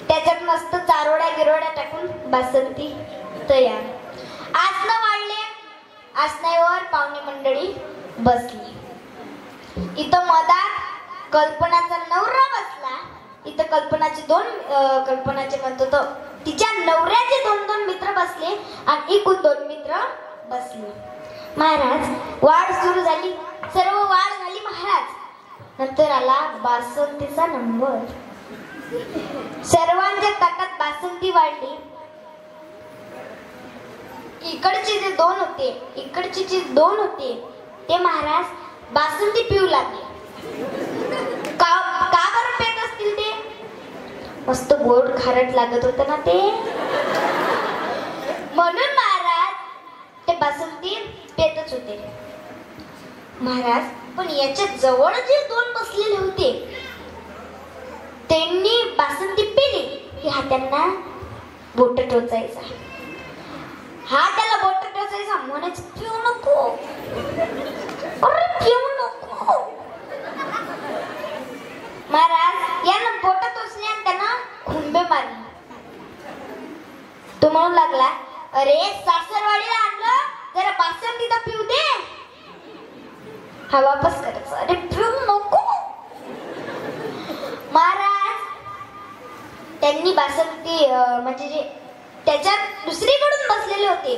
त्याच्यात मस्त चारोड्या गिरोड्या टाकून बासंती तयार. आसनं वाढले, आसनावर पाहुणे मंडळी बसली. इथं मधात कल्पनाचा नवरा बसला. इथं कल्पनाचे म्हणतो तो तिच्या नवऱ्याचे 2 मित्र बसले आणि एकूण 2 मित्र बसले. महाराज वाढ सुरू झाली, सर्व वाढ झाली महाराज. नंतर आला बासंतीचा नंबर. सर्वांच्या ताटात बासंती वाढली. इकडचे जे 2 होते, इकडचे जे 2 होते ते महाराज बासंती पिऊ लागले. का बरं पेत असतील ते? मस्त गोड खारट लागत होतं ना ते, म्हणून महाराज ते बासंती पेतच होते. महाराज पण याच्या जवळ जे 2 बसलेले होते त्यांनी बासंती पिली की हा त्यांना बोट टोचायचा. हा त्याला बोट टोचायचा, म्हणायचं पिऊ नको, अरे पिऊ नको. महाराज यानं बोट टोचली आणि त्यांना खुंबे मारली. तो म्हणू लागला, अरे सासरवाडीला आणलं, जरा बासंती तर पिऊ दे. हा वापस करायचा. अरे पिऊ नको. महाराज त्यांनी बासंती म्हणजे जे त्याच्यात दुसरीकडून बसलेले होते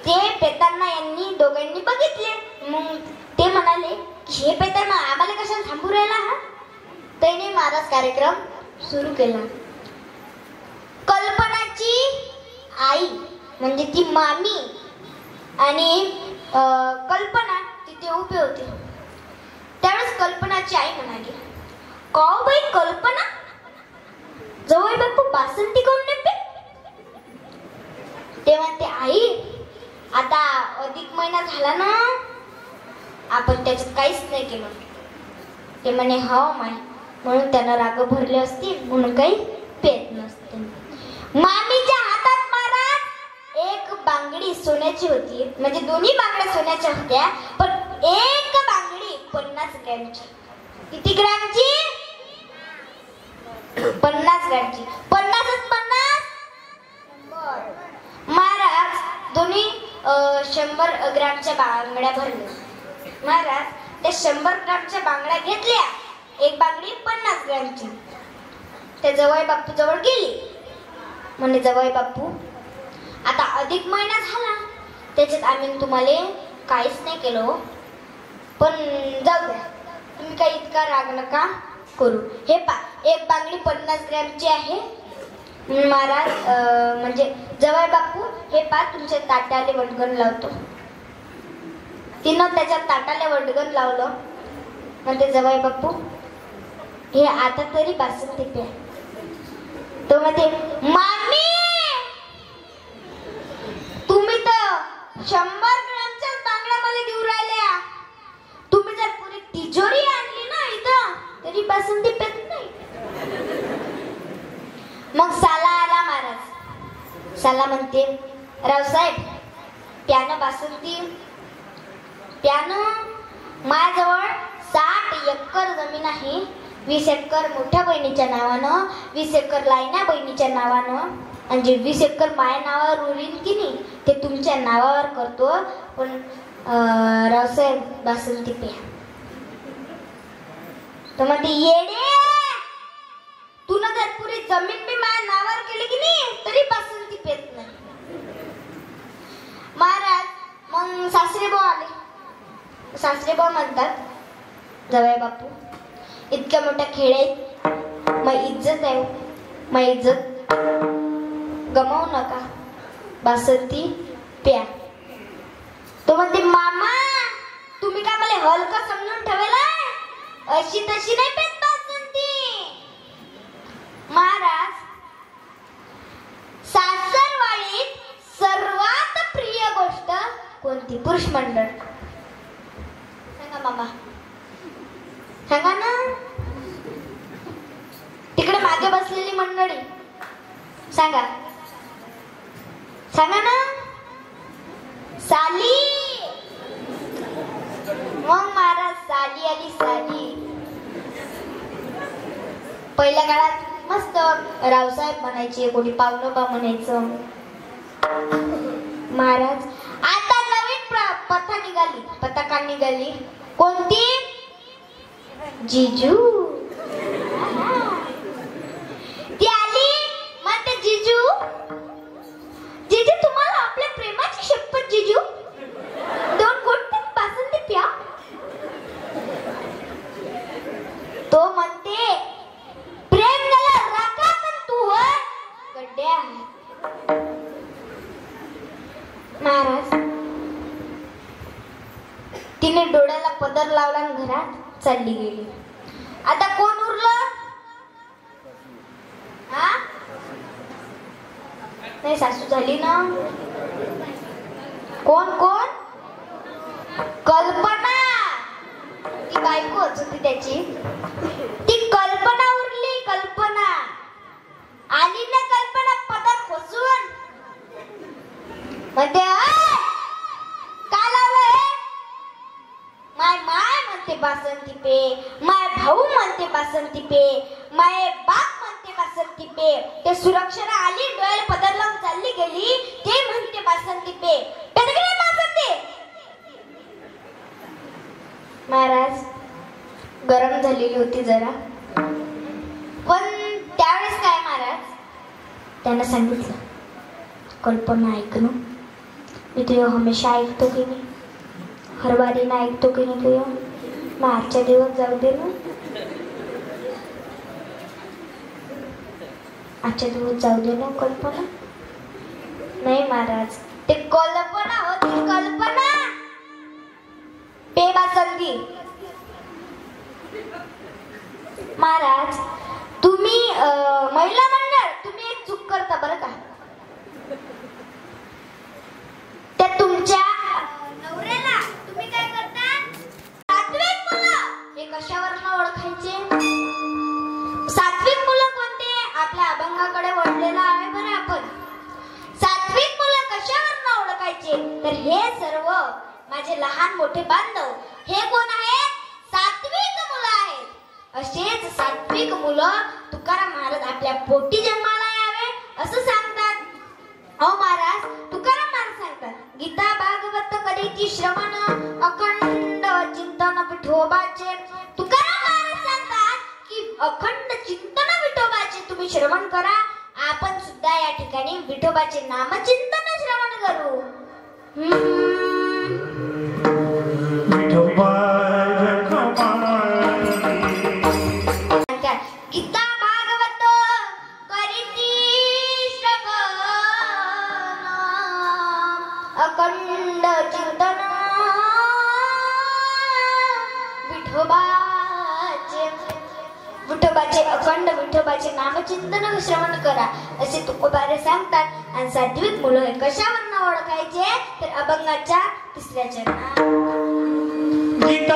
ते पेताना यांनी दोघांनी बघितले. मग ते म्हणाले की हे पेताना आम्हाला कशाला थांबू राहिला हा. त्याने महाराज कार्यक्रम सुरू केला. कल्पनाची आई म्हणजे ती मामी आणि कल्पना तिथे उभे होते. त्यावेळेस कल्पनाची आई म्हणाली, "काऊ बाई कल्पना, जवळ बापू बासंती कोण नेते?" ते म्हणते, "आई आता अधिक महिना झाला ना, आपण त्याच्यात काहीच नाही केलं." ते म्हणे, "हो माय, म्हणून त्यांना राग भरले असतील म्हणून काही पेत नसते." मामीच्या हातात महाराज एक बांगडी सोन्याची होती. म्हणजे दोन्ही बांगड्या सोन्याच्या होत्या, पण एक बांगडी 50 ग्रॅमची. किती ग्रॅमची? 50 ग्रॅमची. 50 महाराज दोन्ही 100 ग्रॅमच्या बांगड्या भरल्या. महाराज त्या 100 ग्रॅमच्या बांगड्या घेतल्या. एक बांगडी 50 ग्रॅमची. त्या जवळ बापू जवळ गेली. म्हणे, "जवळ बापू, आता अधिक महिना झाला, त्याच्यात आम्ही तुम्हाला काहीच नाही केलं, पण जाऊ द्या, तुम्ही काही इतका राग नका करू. हे पा, एक बांगडी 50 ग्रॅमची आहे." महाराज म्हणजे जवळ बापू, "हे पा, तुमच्या ताटाले वडगण लावतो." तिनं त्याच्या ताटाले वडगण लावलं. म्हणते, "जवळ बापू, हे आता तरी बासंती प्या." तो म्हणते, "मामी, तुम्ही तर 100 ग्रॅमच्या बांगड्या मला देऊ राहिल्या. तुम्ही जर पुरी तिजोरी आणली ना इथं तरी बासंती पेत नाही." मग साला आला महाराज. साला म्हणते, "रावसाहेब, प्यानं बासंती प्यानं. माझ्याजवळ 60 एकर जमीन आहे. 20 एकर मोठ्या बहिणीच्या नावानं, 20 एकर लायना बहिणीच्या नावानं, आणि जे 20 एकर माझ्या नावावर उरील की नाही ते तुमच्या नावावर करतो. पण रावसाहेब बासंती प्या." तर म्हणते, "येडे, तुला जर पुरी जमीन बी माझ्या नावावर केली की नाही तरी बासंती पेत नाही." महाराज मग सासरेबुवा आले. सासरेबुवा म्हणतात, "जवळ बापू, इतक्या मोठ्या खेड्यात माझी इज्जत आहे, माझी इज्जत गमावू नका, बासंती प्या." तो म्हणते, "मामा, तुम्ही काय मला हलकं समजून ठेवलाय? अशी तशी नाही पेत बासंती." महाराज सासरवाडीत सर्वात प्रिय गोष्ट कोणती? पुरुष मंडळ. सांगा मामा, सांगा ना. तिकडे मागे बसलेली मंडळी सांगा, सांगा ना. साली. मग महाराज साली आली. साली पहिल्या काळात मस्त रावसाहेब म्हणायचे, कोणी पावलोबा म्हणायचं. महाराज आता नवीन पताका निघाली. कोणती? जिजू. ती आली. म्हणते, "जिजू, जिजू, तुम्हाला आपल्या प्रेमाची शपथ जिजू, 2 घोट बासंती प्या." तो म्हणते, "प्रेम झालं राखा, पण तू गड्ड्या." महाराज तिने डोळ्याला पदर लावला आणि घरात चालली गेली. आता कोण उरलं? हा, नाही, सासू झाली ना. कोण कोण? कल्पना. ती बायकोच होती त्याची. ती कल्पना उरली. कल्पना आली ना. कल्पना पदर खोसून म्हणते, "काय लावलं हे?" माय म्हणते बासंती पे, माय भाऊ म्हणते बासंती पे, माय बाप म्हणते बासंती पे. ते सुरक्षेला आली, डोळ्याला पदर लावून चालली गेली. ते म्हणते बासंती पे. बासंती महाराज गरम झालेली होती जरा, पण त्यावेळेस काय महाराज त्यांना सांगितलं, कल्पना ऐकणं मी तुझं हमेशा ऐकतो की नाही, हर बारीनं ऐकतो की नाही तुझं, मग आजच्या दिवस जाऊ दे ना, आजच्या दिवस जाऊ दे ना कल्पना. नाही महाराज, ते कल्पना होती, कल्पना बेबासंगी. महाराज तुम्ही महिला मंडळ तुम्ही एक चूक करता बरं का. त्या तुमच्या नवऱ्याला तुम्ही काय करता, सात्विक मुलं हे कशावरनं ओळखायचे. सात्विक मुलं कोणते, आपल्या अभंगाकडे वळलेला आहे बरं आपण. सात्विक मुलं कशावरनं ओळखायचे, तर हे सर्व माझे लहान मोठे बांधव हे कोण आहेत, सात्विक मुलं आहेत. असेच सात्विक मुलं तुकाराम महाराज आपल्या पोटी जन्माला यावे असं सांगतात. अहो महाराज तुकाराम महाराज सांगतात, गीता भागवत करीती श्रवण अखंड चिंतन विठोबाचे. तुकाराम महाराज सांगतात की अखंड चिंतन विठोबाचे तुम्ही श्रवण करा. आपण सुद्धा या ठिकाणी विठोबाचे नामचिंतन श्रवण करू. गीता भागवत करीती श्रवण अखंड चिंतन विठोबाचे अखंड विठोबाचे नामचिंतन श्रवण करा असे तुकोबारे सांगतात. आणि सात्विक मुलं हे कशावरनं ओळखायचे, तर अभंगाच्या 3ऱ्या चरणात गीता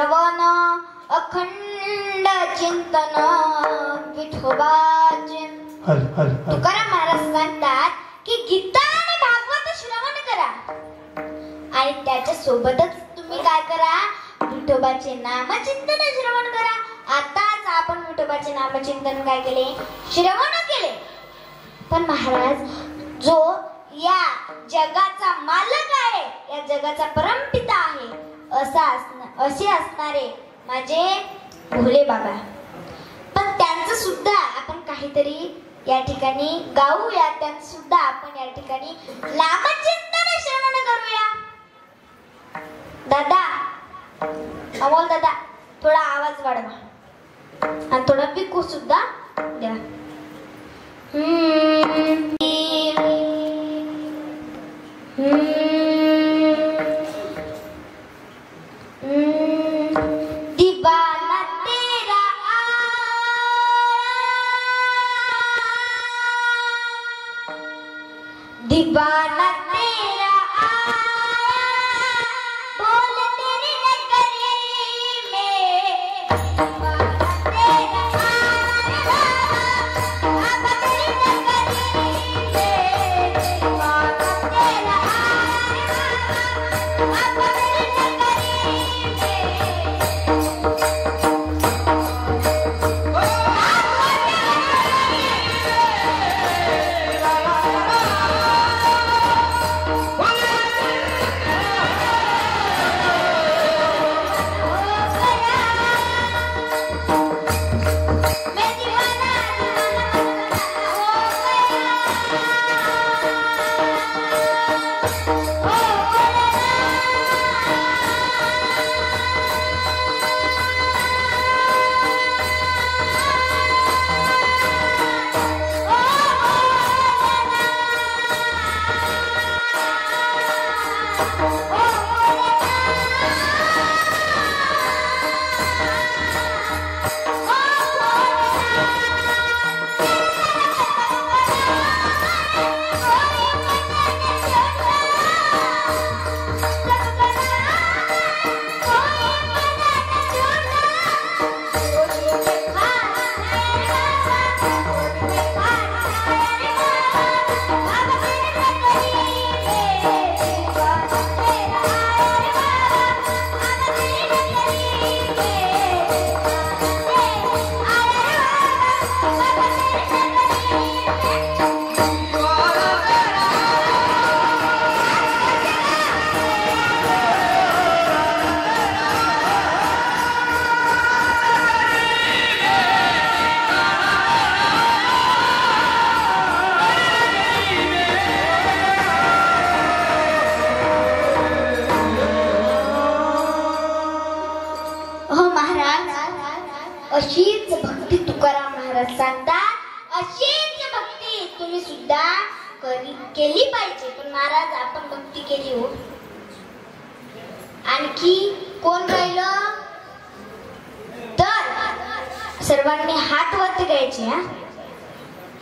श्रवण अखंड चिंतन विठोबाचे. तुकाराम महाराज सांगतात की गीता आणि भागवत श्रवण करा आणि त्याच्या सोबतच तुम्ही काय करा, विठोबाचे नामचिंतन श्रवण करा. आताच आपण विठोबाचे नामचिंतन काय केले, श्रवण केले. पण महाराज जो या जगाचा मालक आहे, या जगाचा परमपिता आहे, असे असणारे माझे भोले बाबा, पण त्यांचं सुद्धा आपण काहीतरी या ठिकाणी गाऊया, त्यांचं सुद्धा आपण या ठिकाणी नामचिंतन श्रवण करूया. दादा, अमोल दादा, थोडा आवाज वाढवा आणि थोडा पिकू सुद्धा द्या. दीवाना तेरा दीवाना तेरा बोल तेरी नगरी में, दीवाना तेरा अब तेरी नगरी में, दीवाना तेरा अब तेरी नगरी अशीच भक्ती तुकाराम महाराज सांगतात, अशीच भक्ती तुम्ही सुद्धा केली पाहिजे. पण महाराज आपण भक्ती केली हो, आणखी कोण राहिलं तर सर्वांनी हात वरती घ्यायचे.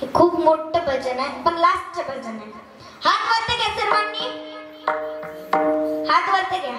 हे खूप मोठं भजन आहे, पण लास्टचं भजन आहे. हात वरती घ्या सर्वांनी, हात वरती घ्या.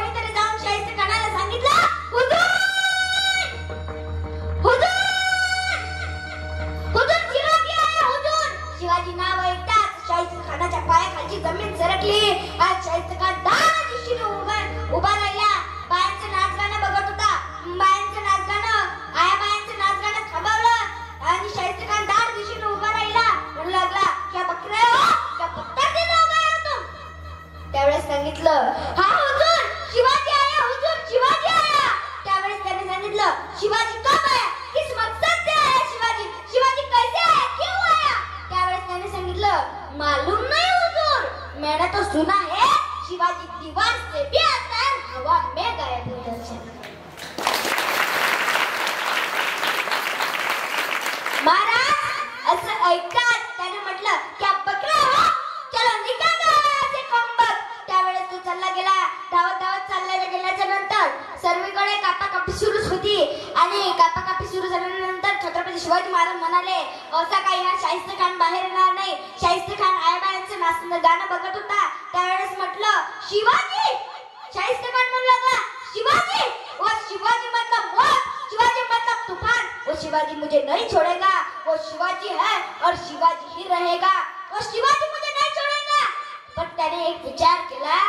कोणीतरी जाऊन शाहिस्ते खानाला सांगितलं, हुजूर हुजूर हुजूर शिवाजी आया हुजूर. शिवाजी नाव ऐकताच शाहिस्ते खानाच्या पायाखालची जमीन सरकली. आज शाहिस्ते खान दार दिशेने उभा राहिला. बायांचं नाचगाणं बघत होता. बायांचं नाचगाणं, आया बायांचं नाचगाणं थांबवलं आणि शाहिस्ते खान दार दिशेने उभा राहिला. म्हणू लागला, क्या बकरे हो, क्या पत्ता के लोग आए हो तुम. त्यावेळेस सांगितलं, हा हुजूर शिवाजी आया हुजूर, शिवाजी आया. त्यावेळेस त्याने सांगितलं, शिवाजी कब आया, किस मकसद से आया शिवाजी, शिवाजी कैसे आया, क्यों आया. त्यावेळेस त्याने सांगितलं, मालूम नहीं हुजूर, मैंने तो सुना है शिवाजी दीवार से भी आता है, हवा में गायब हो जाता है. महाराज असं ऐकताच त्याने म्हटलं, क्या बकरा हो, चलो निकल गया से खंबक. त्यावेळेस तो चालला गेला. धावत धावत चालला गेल्याच्या नंतर सर्वीकडे कापाकापी सुरूच होती. आणि कापाकापी सुरू झाल्यानंतर छत्रपती शिवाजी महाराज म्हणाले, असा काही हा शाहिस्ते खान बाहेर येणार नाही. शाहिस्ते खान आयाबायांचं नाचणं गाणं बघत होता. त्यावेळेस म्हटलं, शिवाजी. शाहिस्ते खान म्हणू लागला, शिवाजी, वो शिवाजी मतलब मौत, शिवाजी मतलब तूफान, वो शिवाजी मुझे नहीं छोड़ेगा, वो शिवाजी है और शिवाजी ही रहेगा, वो शिवाजी मुझे नहीं छोड़ेगा. पण त्याने एक विचार केला,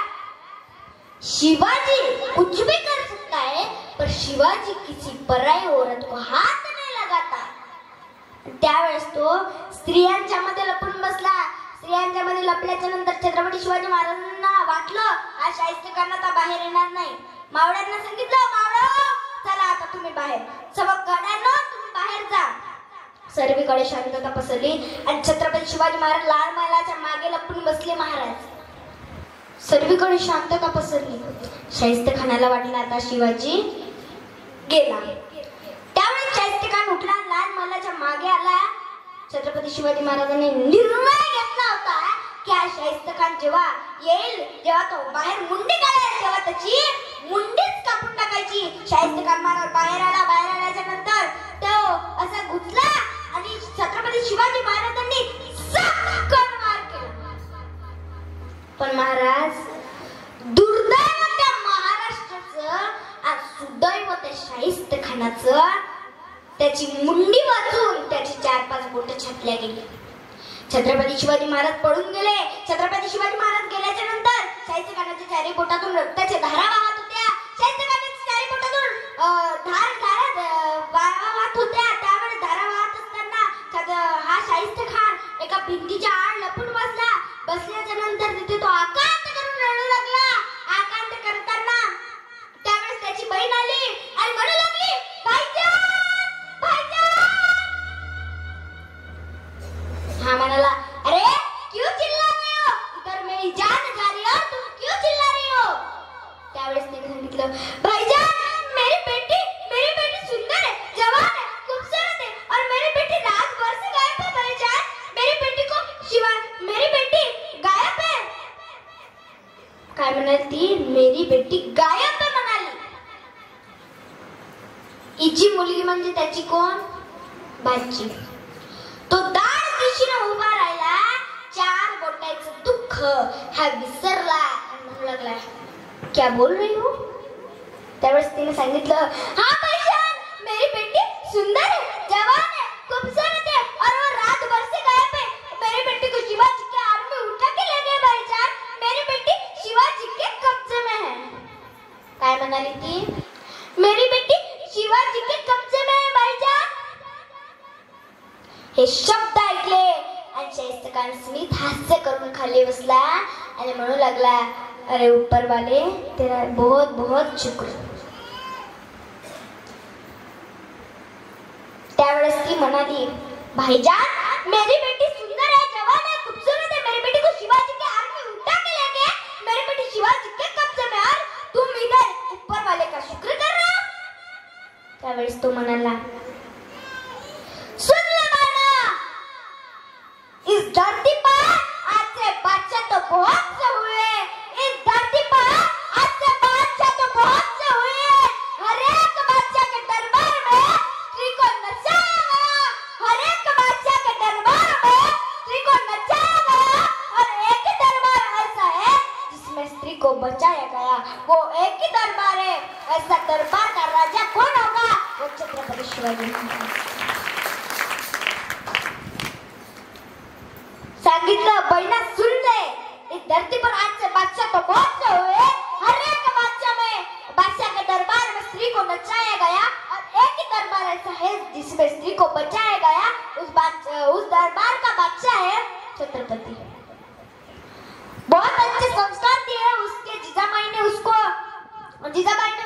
शिवाजी कुछ भी कर सकता है पर शिवाजी किसी पराई औरत को हाथ नहीं लगाता. त्यावेळेस तो स्त्रियांच्या मध्ये लपून बसला. स्त्रियांच्या मध्ये लपल्याच्या नंतर छत्रपती शिवाजी महाराजांना वाटलं, हा शाहिस्ते खान आता बाहेर येणार नाही. मावळ्यांना सांगितलं, मावळं चला आता तुम्ही बाहेर, सर्व गाड्यांनो तुम्ही बाहेर जा. सर्वीकडे शांतता पसरली आणि छत्रपती शिवाजी महाराज लाल महालाच्या मागे लपून बसले. महाराज सर्वीकडे शांतता पसरली. शाहिस्तेखानाला वाटलं आता शिवाजी गेला. त्यावेळेस शाहिस्तेखान उठला, लाल महालाच्या मागे आला. छत्रपती शिवाजी महाराजांनी निर्णय घेतला होता की हा शाहिस्तेखान जेव्हा येईल, जेव्हा तो बाहेर मुंडी काढेल, तेव्हा त्याची मुंडीच कापून टाकायची. शाहिस्तेखान महाराज बाहेर आला. बाहेर आल्याच्या नंतर तो असा घुसला आणि छत्रपती शिवाजी महाराजांनी सटकन वार केला. पण महाराज, दुर्दैव त्या महाराष्ट्राचं आज सुदैव त्या शाहिस्तेखानाचं, त्याची मुंडी वाचून त्याची 4-5 बोटं छाटल्या गेली. छत्रपती शिवाजी महाराज पळून गेले. छत्रपती शिवाजी महाराज गेल्याच्या नंतर शाहिस्तेखानाच्या 4 बोटातून रक्ताच्या धारा वाहत होत्या. शाहिस्तेखानाच्या 4 बोटातून धारा वाहत होत्या. त्यावेळेस धारा वाहत असताना हा शाहिस्तेखान एका भिंतीच्या आड लपून बसला. बसल्याच्या नंतर तिथे तो आकांत करून रडू लागला. आकांत करताना त्यावेळेस त्याची बहीण आली आणि म्हणू लागली, भाईजान, भाईजान. हा म्हणाला, अरे क्यों चिल्ला रहे हो, इधर मेरी जान जा रही हो, तुम क्यों चिल्ला रही हो? त्यावेळेस त्याने सांगितलं, भाईजान, मेरी बेटी सुंदर है, जवान है, खूबसूरत है और मेरी बेटी रात भर से गायब है भाईजान. मेरी बेटी गायब है. काय म्हणाली ती? मेरी बेटी गायब है म्हणाली. हिची मुलगी म्हणजे त्याची कोण? बाची. तो दार दिशेने उभा राहिला. 4 बोटाचं दुःख हा विसरला आणि म्हणू लागला, क्या बोल रही हो? त्यावेळेस तिने सांगितलं, हा भाईजान, मेरी बेटी सुंदर है, जवान है, खूबसूरत है और वो रात भर से गायब है. मेरी बेटी को शिवाजी के आर्मी उठा के ले गए भाईजान. मेरी बेटी शिवाजी के कब्जे में है. काय म्हणाली ती? मेरी बेटी शिवाजी के कब्जे में है भाईजान. हे शब्द ऐकले आणि शाहिस्तेखान स्मित हास्य करून खाली बसला आणि म्हणू लागला, अरे ऊपर वाले, तेरा बहुत बहुत शुक्र. त्यावेळेस ती म्हणाली, भाईजान, मेरी बेटी सुंदर है, जवान है, खूबसूरत है. मेरी बेटी को शिवाजी के आर्मी उठा के ले गए. मेरी बेटी शिवाजी के कब्जे में और तुम इधर ऊपर वाले का शुक्र कर रहे हो. त्यावेळेस तो म्हणाला, सुन ले माना, इस धरती पर आज से बादशाह तो बहुत से हुए. इस धरती पर आज से बादशाह तो बहुत से हुए. हर एक बादशाह के दरबार में स्त्री को नचाया गया. हर एक बादशाह के दरबार में स्त्री को नचाया गया. और एक ही दरबार ऐसा है जिसमें स्त्री को बचाया गया. वो एक ही दरबार है. ऐसा दरबार का राजा कौन होगा? वो छत्रपती शिवाजी महाराज. सांगितलं, बहिणा सुन ले, इस धरती पर आज से बादशाह तो बहुत से हुए. हर एक बादशाह के दरबार में स्त्री को नचाया गया और एक ही दरबार ऐसा है जिसमें स्त्री को बचाया गया. उस दरबार का बादशाह है छत्रपति. बहुत अच्छे संस्कार दिए उसके जीजाबाई ने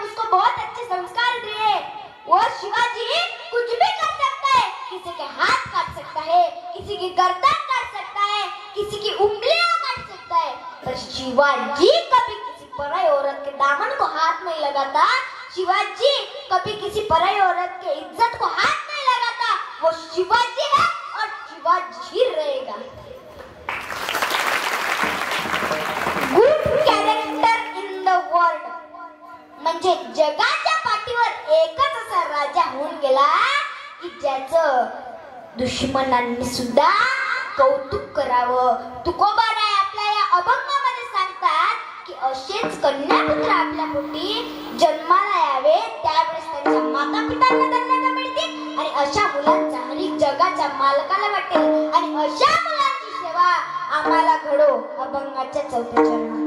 उसको बहुत अच्छे संस्कार दिए. वो शिवाजी कुछ भी कर सकता है. किसी के हाथ काट सकता है, किसी की गर्दन काट सकता है, किसी की उंगलियां काट सकता है. पर शिवाजी कभी किसी पराई औरत के दामन को हाथ नहीं लगाता. शिवाजी कभी किसी पराई औरत के इज्जत को हाथ नहीं लगाता. वो शिवाजी है और शिवाजी रहेगा. Good character in the world म्हणजे जगाच्या पाठीवर एकच असा राजा होऊन गेला की ज्याचं दुश्मनांनी सुद्धा कौतुक करावं. तुकोबाराय आपल्या या अभंगामध्ये सांगतात की असेच कन्यापुत्र आपल्या पोटी जन्माला यावे, त्यावेळेस त्यांच्या माता पितांना धन्यता मिळते आणि अशा मुलांचा हरी जगाच्या मालकाला वाटेल. आणि अशा मुलांची सेवा आम्हाला घडो अभंगाच्या 4थ्या चरणात.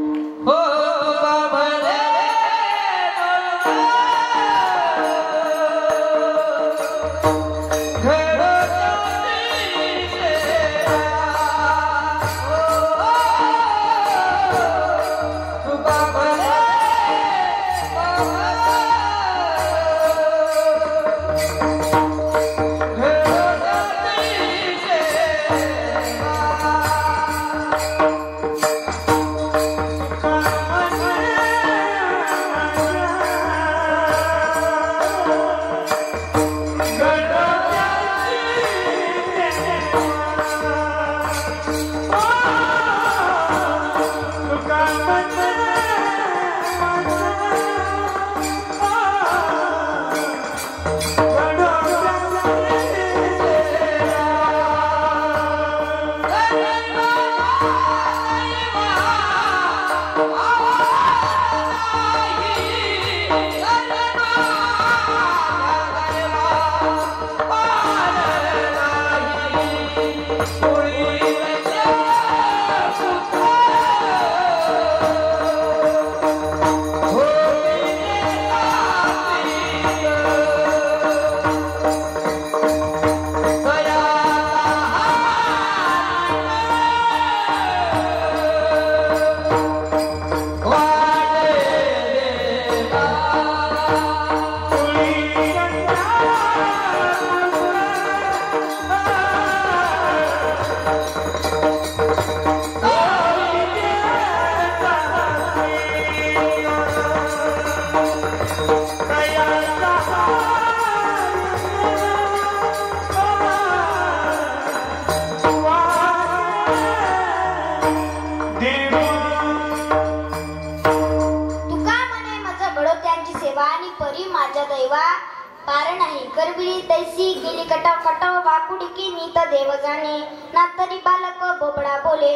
पार नाही करबिळी तैसी गेली कटाव कटाव वाकुडी की नीत देव जाणे ना तरी बालक बोबडा बोले.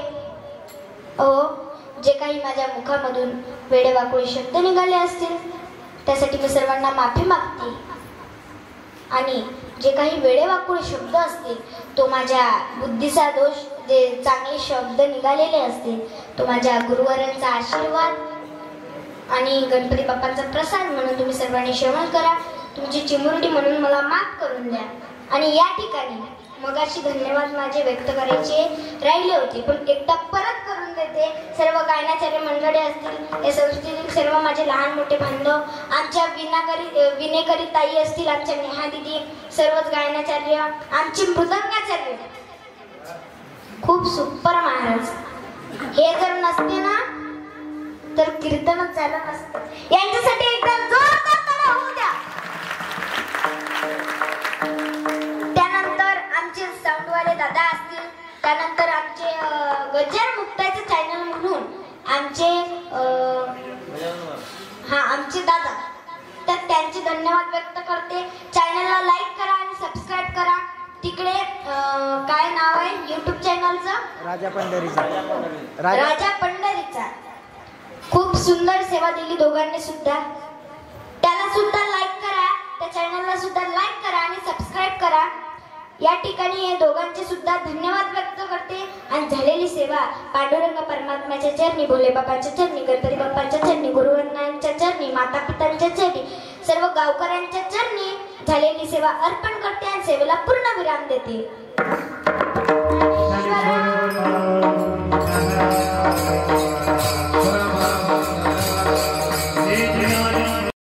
जे काही माझ्या मुखामधून वेडेवाकुळे शब्द निघाले असतील त्यासाठी मी सर्वांना माफी मागते. आणि जे काही वेडेवाकुळे शब्द असतील तो माझ्या बुद्धीचा दोष, जे चांगले शब्द निघालेले असतील तो माझ्या गुरुवरांचा आशीर्वाद आणि गणपती बाप्पांचा प्रसाद म्हणून तुम्ही सर्वांनी श्रवण करा. तुमची चिमुरडी म्हणून मला माफ करून द्या. आणि या ठिकाणी मगाशी धन्यवाद माझे व्यक्त करायचे राहिले होते पण एकदा परत करून देते. सर्व गायनाचार्य मंडळी असतील, या संस्थेतील सर्व माझे लहान मोठे बांधव, आमच्या विनेकरी ताई असतील, आमच्या नेहा दिदी, सर्वच गायनाचार्य, आमचे मृदंगाचार्य खूप सुपर महाराज, हे जर नसते ना तर कीर्तनच झालं नसतं. यांच्यासाठी एकदा जोरदार ताली होऊ द्या. त्यानंतर आमचे साऊंडवाले दादा असतील, त्यानंतर आमचे गजर मुक्ताईचं चॅनल म्हणून आमचे आमचे दादा, तर त्यांचे धन्यवाद व्यक्त करते. चॅनलला लाईक करा आणि सबस्क्राईब करा. तिकडे काय नाव आहे YouTube चॅनलचं? राजा पंढरीचा. खूप सुंदर सेवा दिली दोघांनी सुद्धा. त्याला सुद्धा लाईक करा, त्या चॅनलला सुद्धा लाईक करा आणि सबस्क्राईब करा. या ठिकाणी हे दोघांचे सुद्धा धन्यवाद व्यक्त करते. आणि झालेली सेवा पांडुरंग परमात्म्याच्या चरणी, भोले बाबांच्या चरणी, गणपती बाप्पांच्या चरणी, गुरुवंदनांच्या चरणी, माता पितांच्या चरणी, सर्व गावकऱ्यांच्या चरणी झालेली सेवा अर्पण करते आणि सेवेला पूर्ण विराम देते.